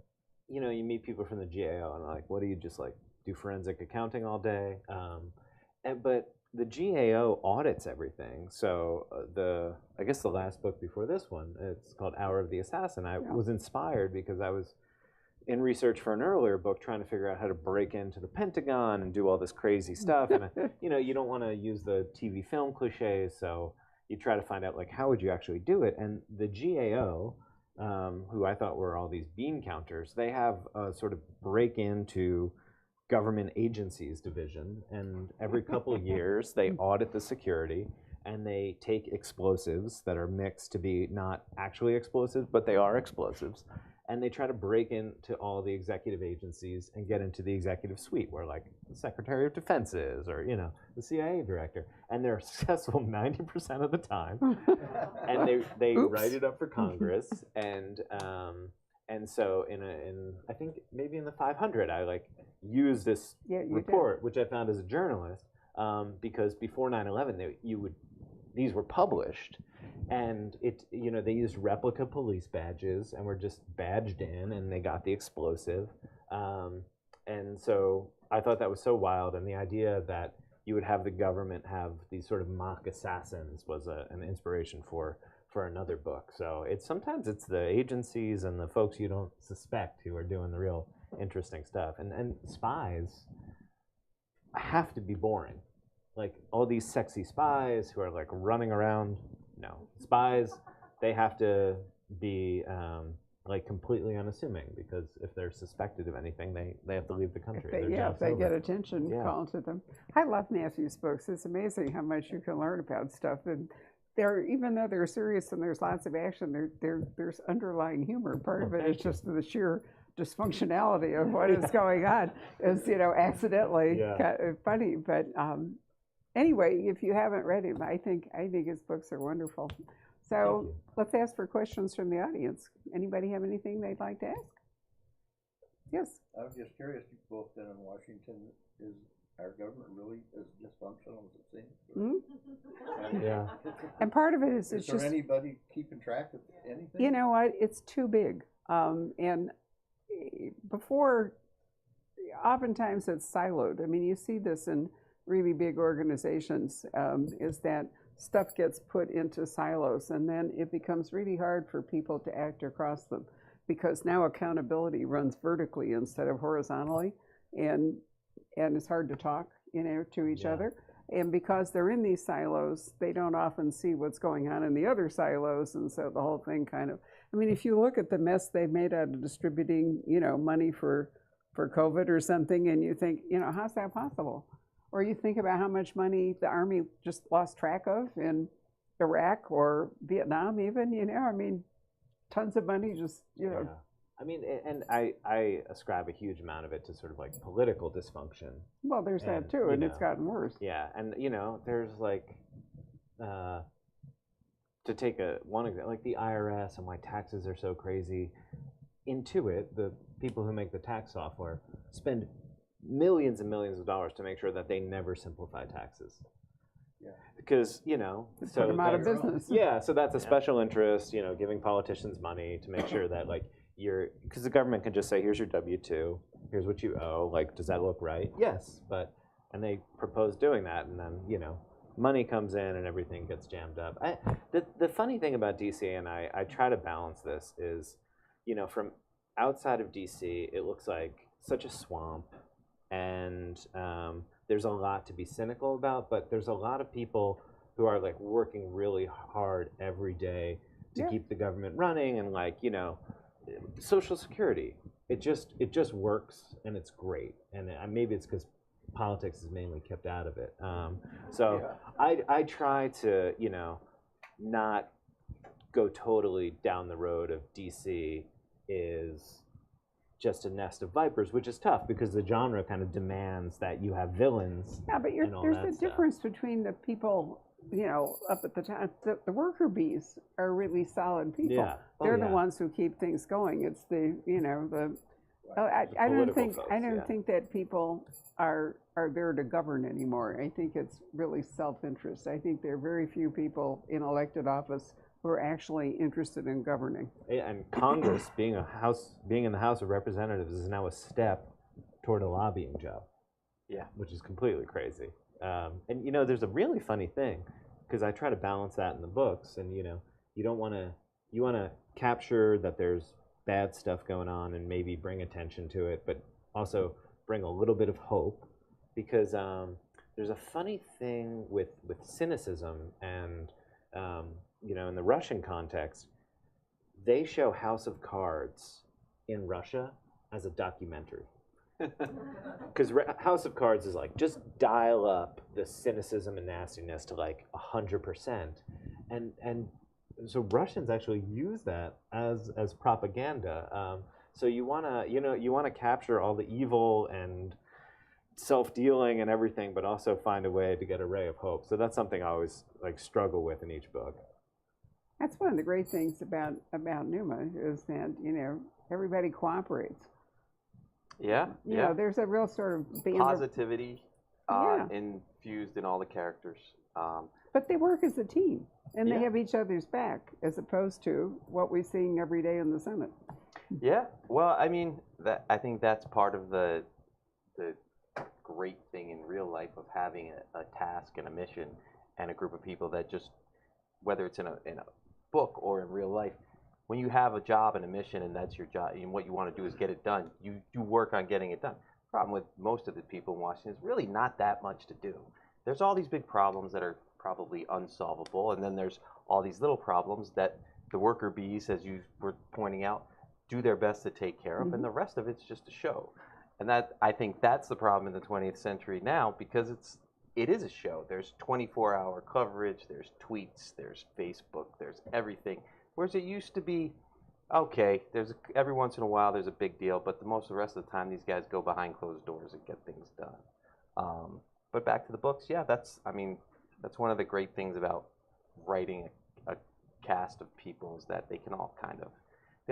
you know, you meet people from the GAO and like, what do you just like do forensic accounting all day? But the GAO audits everything. So I guess the last book before this one, it's called Hour of the Assassin. I was inspired because I was in research for an earlier book trying to figure out how to break into the Pentagon and do all this crazy stuff. And you know, you don't want to use the TV film cliches, so you try to find out like how would you actually do it. And the GAO, who I thought were all these bean counters, they have a sort of break into government agencies division, and every couple of years they audit the security and they take explosives that are mixed to be not actually explosives, but they are explosives, and they try to break into all the executive agencies and get into the executive suite where like the Secretary of Defense is, or you know, the CIA director, and they're successful 90% of the time. And they write it up for Congress, and so in I think maybe in the 500 I like used this report, which I found as a journalist, because before 9/11 these were published, and you know, they used replica police badges and were just badged in, and they got the explosive, and so I thought that was so wild, and the idea that you would have the government have these sort of mock assassins was an inspiration for another book. So sometimes it's the agencies and the folks you don't suspect who are doing the real interesting stuff, and spies have to be boring. Like all these sexy spies who are like running around. No, spies, they have to be like completely unassuming, because if they're suspected of anything, they have to leave the country. If they get attention called to them. I love Matthew's books. It's amazing how much you can learn about stuff. And even though they're serious and there's lots of action, there's underlying humor. Part of it is just the sheer dysfunctionality of what is going on. Is, you know, accidentally kind of funny, but. Anyway, if you haven't read him, I think his books are wonderful. So let's ask for questions from the audience. Anybody have anything they'd like to ask? Yes. I was just curious, you've both been in Washington. Is our government really as dysfunctional as it seems? Mm-hmm. Yeah. And part of it is there just anybody keeping track of anything? You know what? It's too big. And before, oftentimes it's siloed. I mean, you see this in really big organizations, is that stuff gets put into silos, and then it becomes really hard for people to act across them, because now accountability runs vertically instead of horizontally, and it's hard to talk, you know, to each other. And because they're in these silos, they don't often see what's going on in the other silos, and so the whole thing kind of, I mean, if you look at the mess they've made out of distributing, you know, money for COVID or something, and you think, you know, how's that possible? Or you think about how much money the Army just lost track of in Iraq or Vietnam even, you know, I mean, tons of money just, you know. Yeah. I mean, and I ascribe a huge amount of it to sort of like political dysfunction. Well, there's that too, and it's gotten worse. Yeah, and you know, there's like, to take one example, like the IRS and why taxes are so crazy. Intuit, the people who make the tax software, spend millions and millions of dollars to make sure that they never simplify taxes. Yeah. Because, you know, put them out of business. Yeah, so that's a special interest, you know, giving politicians money to make sure that like because the government can just say, here's your W-2, here's what you owe, like, does that look right? Yes, and they propose doing that, and then, you know, money comes in and everything gets jammed up. The funny thing about DC, and I try to balance this, is, you know, from outside of DC, it looks like such a swamp. And there's a lot to be cynical about, but there's a lot of people who are like working really hard every day to keep the government running, and like, you know, Social Security, it just works, and it's great. And maybe it's because politics is mainly kept out of it. So I try to, you know, not go totally down the road of DC is just a nest of vipers, which is tough because the genre kind of demands that you have villains. Yeah, but and all there's that a stuff. difference between the people, you know, up at the top. The worker bees are really solid people. Yeah. Oh, They're yeah. the ones who keep things going. It's the, you know, the. Oh, The I don't political think folks, I don't yeah. think that people are there to govern anymore. I think it's really self-interest. I think there are very few people in elected office who are actually interested in governing. And Congress, being in the House of Representatives, is now a step toward a lobbying job. Yeah. Which is completely crazy. And you know, there's a really funny thing because I try to balance that in the books, and you know, you want to capture that there's bad stuff going on and maybe bring attention to it, but also bring a little bit of hope because there's a funny thing with cynicism and you know, in the Russian context, they show House of Cards in Russia as a documentary. Because House of Cards is like, just dial up the cynicism and nastiness to like 100%. And so Russians actually use that as propaganda. So you wanna capture all the evil and self-dealing and everything, but also find a way to get a ray of hope. So that's something I always like struggle with in each book. That's one of the great things about Numa is that, you know, everybody cooperates. Yeah, You yeah. know, there's a real sort of band of, Positivity Yeah. infused in all the characters. but they work as a team and Yeah. they have each other's back as opposed to what we're seeing every day in the Senate. Yeah. Well, I mean, I think that's part of the great thing in real life of having a task and a mission and a group of people that just, whether it's in a book or in real life, when you have a job and a mission and that's your job and what you want to do is get it done, you do work on getting it done. Problem with most of the people in Washington is really not that much to do. There's all these big problems that are probably unsolvable, and then there's all these little problems that the worker bees, as you were pointing out, do their best to take care of, and the rest of it's just a show. And that, I think that's the problem in the 20th century now, because it is a show. There's 24-hour coverage, there's tweets, there's Facebook, there's everything. Whereas it used to be, okay, every once in a while there's a big deal, but most of the rest of the time these guys go behind closed doors and get things done. But back to the books, yeah, that's one of the great things about writing a cast of people is that they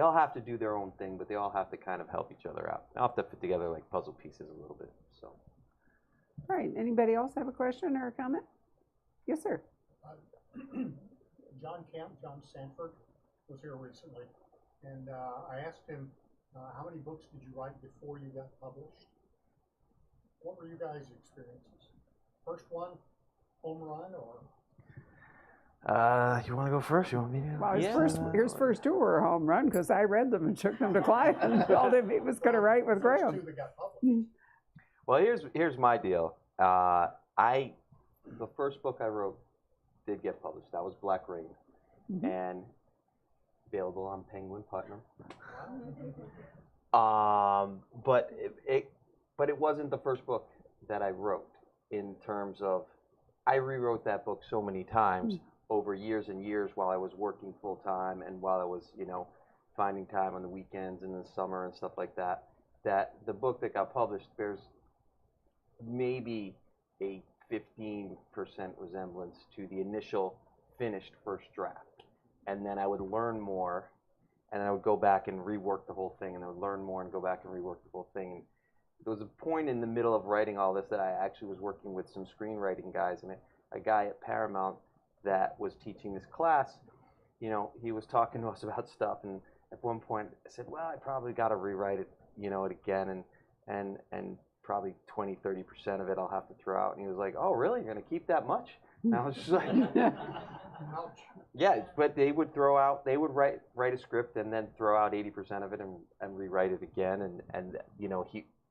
all have to do their own thing, but they all have to kind of help each other out. They all have to fit together like puzzle pieces a little bit. So. All right, anybody else have a question or a comment? Yes, sir. John Sanford was here recently, and I asked him, how many books did you write before you got published? What were you guys' experiences? First one, home run, or? You want to go first? You want me to? Well, his first two were a home run because I read them and took them to Clive and told him he was going to write with First Graham. two that got published. Well, here's my deal. The first book I wrote did get published. That was Black Rain, and available on Penguin Putnam. But it wasn't the first book that I wrote. In terms of, I rewrote that book so many times over years and years while I was working full time and while I was, finding time on the weekends and in the summer and stuff like that. That the book that got published bears maybe a 15% resemblance to the initial finished first draft. And then I would learn more, and I would go back and rework the whole thing, and I would learn more and go back and rework the whole thing. And there was a point in the middle of writing all this that I actually was working with some screenwriting guys, and a guy at Paramount that was teaching this class, he was talking to us about stuff, and at one point I said, well, I probably got to rewrite it, it again, and probably 20-30% of it I'll have to throw out. And he was like, oh, really? You're going to keep that much? And I was just like, yeah, but they would write a script and then throw out 80% of it and rewrite it again. And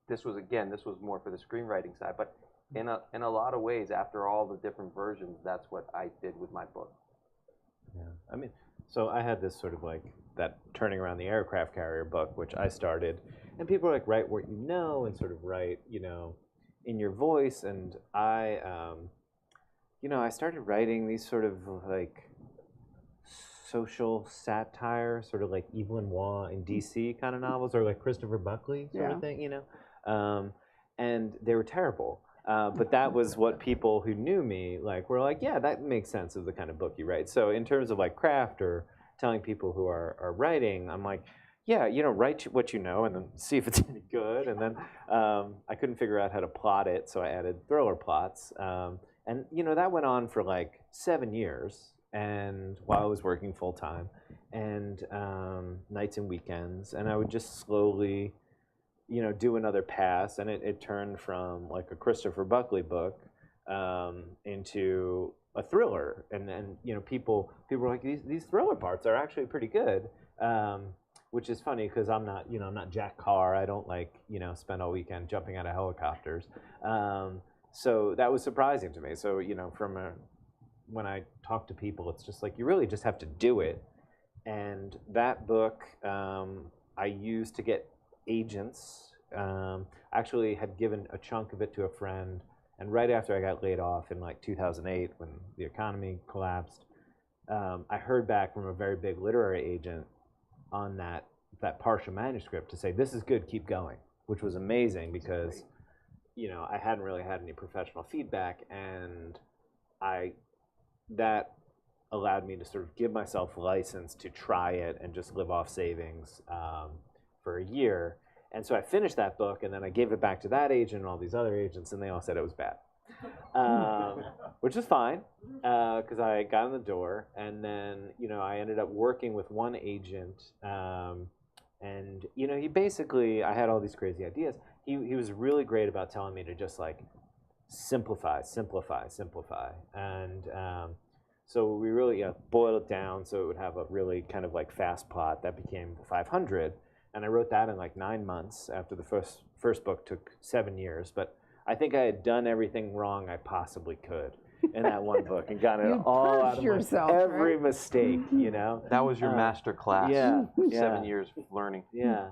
this was more for the screenwriting side. But in a lot of ways, after all the different versions, that's what I did with my book. Yeah, I mean, so I had this sort of like that Turning Around the Aircraft Carrier book, which I started, and people are like, write what you know, and sort of write, in your voice, and I started writing these sort of like social satire, sort of like Evelyn Waugh in DC kind of novels, or like Christopher Buckley sort of thing, and they were terrible. But that was what people who knew me were like, yeah, that makes sense of the kind of book you write. So in terms of like craft or telling people who are writing, I'm like, yeah, write what you know and then see if it's any good. And then I couldn't figure out how to plot it, so I added thriller plots. And that went on for like 7 years, and while I was working full time, and nights and weekends, and I would just slowly, do another pass, and it turned from like a Christopher Buckley book into a thriller, and people were like, these thriller parts are actually pretty good, which is funny because I'm not Jack Carr. I don't spend all weekend jumping out of helicopters. So that was surprising to me. So when I talk to people, it's just like you really just have to do it. And that book I used to get agents. Actually had given a chunk of it to a friend, and right after I got laid off in like 2008 when the economy collapsed, I heard back from a very big literary agent on that partial manuscript to say, this is good, keep going, which was amazing because I hadn't really had any professional feedback, and that allowed me to sort of give myself license to try it and just live off savings for a year. And so I finished that book, and then I gave it back to that agent and all these other agents, and they all said it was bad, which is fine because I got in the door. And then I ended up working with one agent, and he basically, I had all these crazy ideas. He was really great about telling me to just like simplify, and so we really boiled it down so it would have a really kind of like fast plot that became 500. And I wrote that in like 9 months after the first book took 7 years. But I think I had done everything wrong I possibly could in that one book and gotten it all out of yourself, every right? mistake, That was your master class. Yeah, 7 years of learning. Yeah,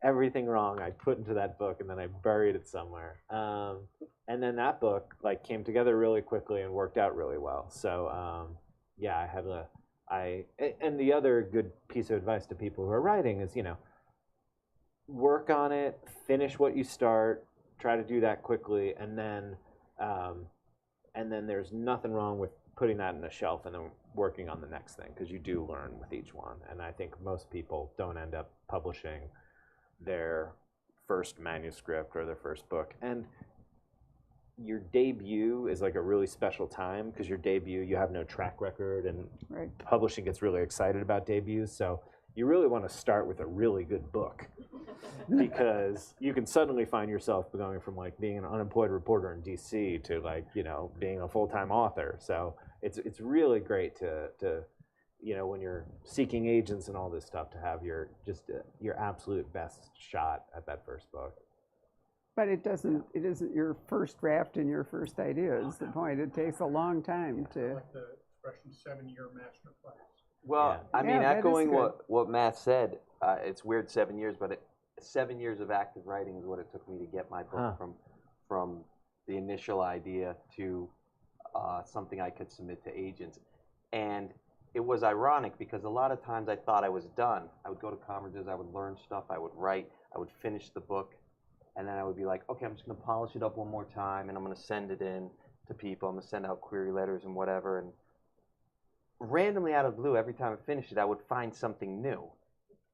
everything wrong I put into that book, and then I buried it somewhere. And then that book came together really quickly and worked out really well. So I had and the other good piece of advice to people who are writing is work on it, finish what you start, try to do that quickly, and then there's nothing wrong with putting that in a shelf and then working on the next thing, because you do learn with each one. And I think most people don't end up publishing their first manuscript or their first book. And your debut is like a really special time, because your debut, you have no track record, and publishing gets really excited about debuts. So you really want to start with a really good book, because you can suddenly find yourself going from being an unemployed reporter in DC to being a full-time author. So it's really great to when you're seeking agents and all this stuff, to have your absolute best shot at that first book. But it isn't your first draft and your first idea is the point. It takes a long time to. Like the expression 7-year master class. Well, I mean, that is echoing good. what Matt said, it's weird 7 years, but 7 years of active writing is what it took me to get my book from the initial idea to something I could submit to agents. And it was ironic because a lot of times I thought I was done. I would go to conferences, I would learn stuff, I would write, I would finish the book, and then I would be like, okay, I'm just going to polish it up one more time, and I'm going to send it in to people. I'm going to send out query letters and whatever. And randomly out of the blue, every time I finished it, I would find something new.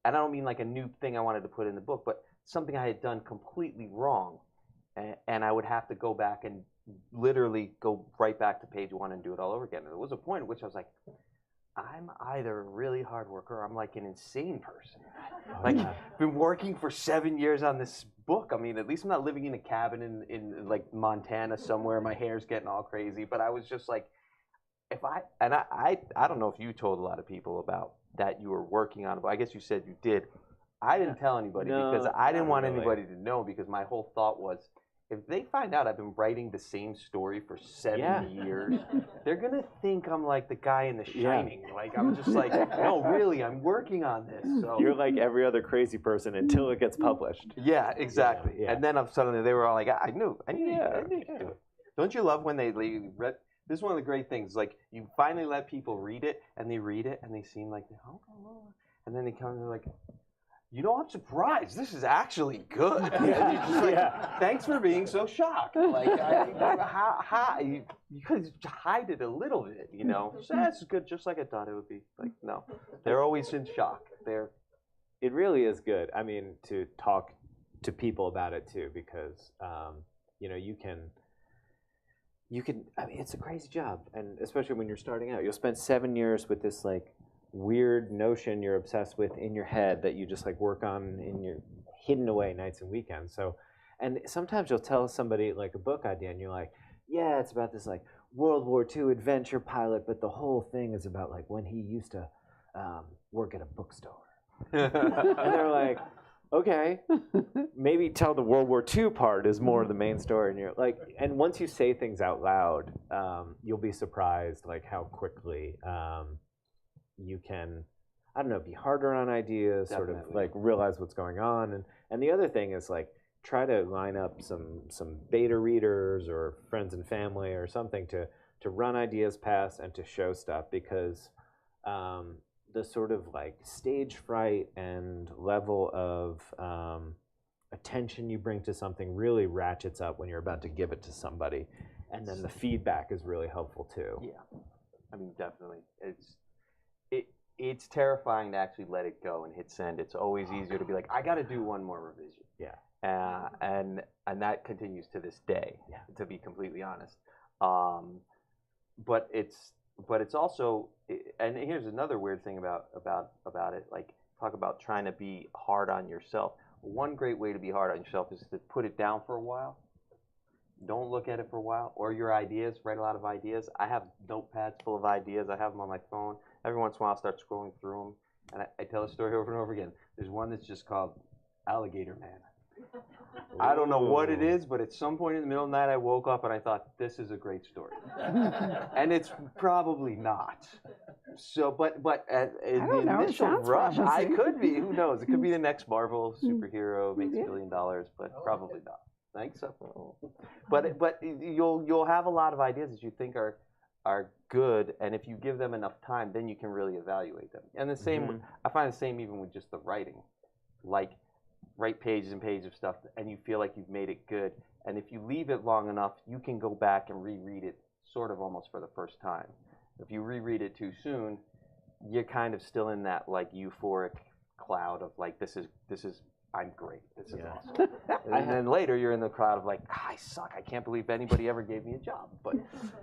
And I don't mean like a new thing I wanted to put in the book, but something I had done completely wrong. And I would have to go back and literally go right back to page 1 and do it all over again. And there was a point at which I was like, I'm either a really hard worker or I'm like an insane person. Been working for 7 years on this book. I mean, at least I'm not living in a cabin in like Montana somewhere. My hair's getting all crazy. But I was just like, I don't know if you told a lot of people about that you were working on it, but I guess you said you did. I didn't tell anybody because I didn't want anybody to know, because my whole thought was, if they find out I've been writing the same story for 7 years, they're gonna think I'm like the guy in The Shining. Like I'm just like, no, really, I'm working on this. So You're like every other crazy person until it gets published. yeah, exactly. Yeah. And then suddenly they were all like, I knew to do it. Don't you love when they read? This is one of the great things. Like you finally let people read it, and they read it, and they seem like, and then they come and they're like, I'm surprised. This is actually good. And you're just like, thanks for being so shocked. Like, how you could hide it a little bit, So that's good, just like I thought it would be. Like, no, they're always in shock. It really is good. I mean, to talk to people about it too, because you can. I mean, it's a crazy job, and especially when you're starting out, you'll spend 7 years with this like weird notion you're obsessed with in your head that you just like work on in your hidden away nights and weekends. So, and sometimes you'll tell somebody like a book idea, and you're like, yeah, it's about this like World War II adventure pilot, but the whole thing is about like when he used to work at a bookstore. And they're like, okay, maybe tell the World War II part is more the main story. And you're like, and once you say things out loud, you'll be surprised like how quickly you can, I don't know, be harder on ideas, Definitely. sort of like realize what's going on. And the other thing is like try to line up some beta readers or friends and family or something to run ideas past and to show stuff, because the sort of like stage fright and level of attention you bring to something really ratchets up when you're about to give it to somebody, and then the feedback is really helpful too. Yeah, I mean, definitely. It's terrifying to actually let it go and hit send. It's always easier to be like, I got to do one more revision. Yeah. And that continues to this day. Yeah. To be completely honest. But it's also, and here's another weird thing about it. Like, talk about trying to be hard on yourself. One great way to be hard on yourself is to put it down for a while. Don't look at it for a while, or your ideas. Write a lot of ideas. I have notepads full of ideas. I have them on my phone. Every once in a while, I'll start scrolling through them, and I tell a story over and over again. There's one that's just called Alligator Man. I don't know what it is, but at some point in the middle of the night, I woke up and I thought, this is a great story. And it's probably not. So, but in I don't the know, it initial sounds rush, I promising. could be. Who knows? It could be the next Marvel superhero, makes $1 billion, but probably not. Thanks. But you'll have a lot of ideas that you think are good, and if you give them enough time, then you can really evaluate them. And the same, I find the same even with just the writing. Like, write pages and pages of stuff, and you feel like you've made it good. And if you leave it long enough, you can go back and reread it sort of almost for the first time. If you reread it too soon, you're kind of still in that like euphoric cloud of like, this is I'm great. This is awesome. And then later you're in the crowd of like, I suck. I can't believe anybody ever gave me a job. But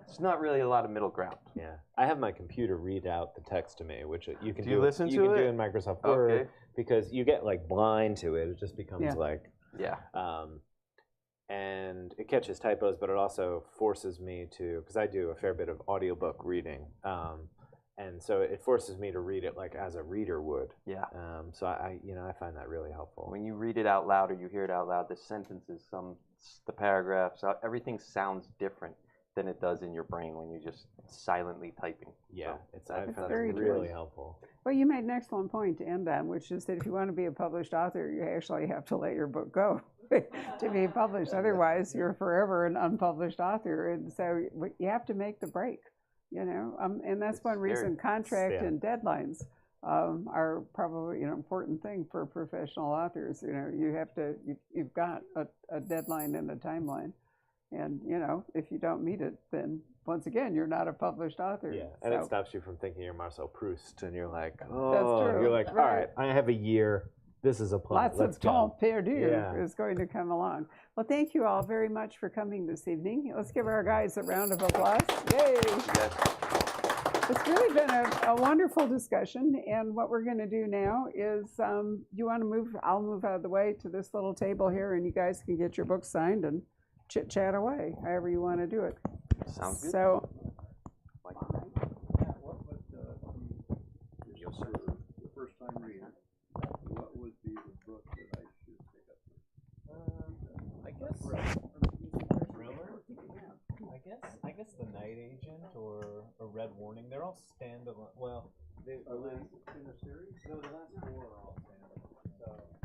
it's not really a lot of middle ground. Yeah, I have my computer read out the text to me, which you can do. You listen to it? do in Microsoft Word, because you get like blind to it. It just becomes like and it catches typos, but it also forces me to, because I do a fair bit of audiobook reading. And so it forces me to read it like as a reader would. Yeah. So I find that really helpful. When you read it out loud or you hear it out loud, the sentences, the paragraphs, everything sounds different than it does in your brain when you're just silently typing. Yeah, So I found very it really true. helpful. Well, you made an excellent point to end on, which is that if you want to be a published author, you actually have to let your book go to be published. Otherwise, you're forever an unpublished author. And so you have to make the break, and that's one reason contract and deadlines are probably an important thing for professional authors. You've got a deadline and a timeline. And, if you don't meet it, then once again, you're not a published author. Yeah, and it stops you from thinking you're Marcel Proust, and you're like, That's true. you're like, all right, I have a year. This is a plan. Lots of temps perdus Yeah. is going to come along. Well, thank you all very much for coming this evening. Let's give our guys a round of applause. Yay! It's really been a wonderful discussion, and what we're going to do now is, you want to move? I'll move out of the way to this little table here, and you guys can get your books signed and chit-chat away, however you want to do it. Sounds good. So, What would the first time reader, what would be the book that I should pick up? I guess Agent or Red Warning. They're all standalone. Well, Are they in a series? no, the last four are all standalone. So.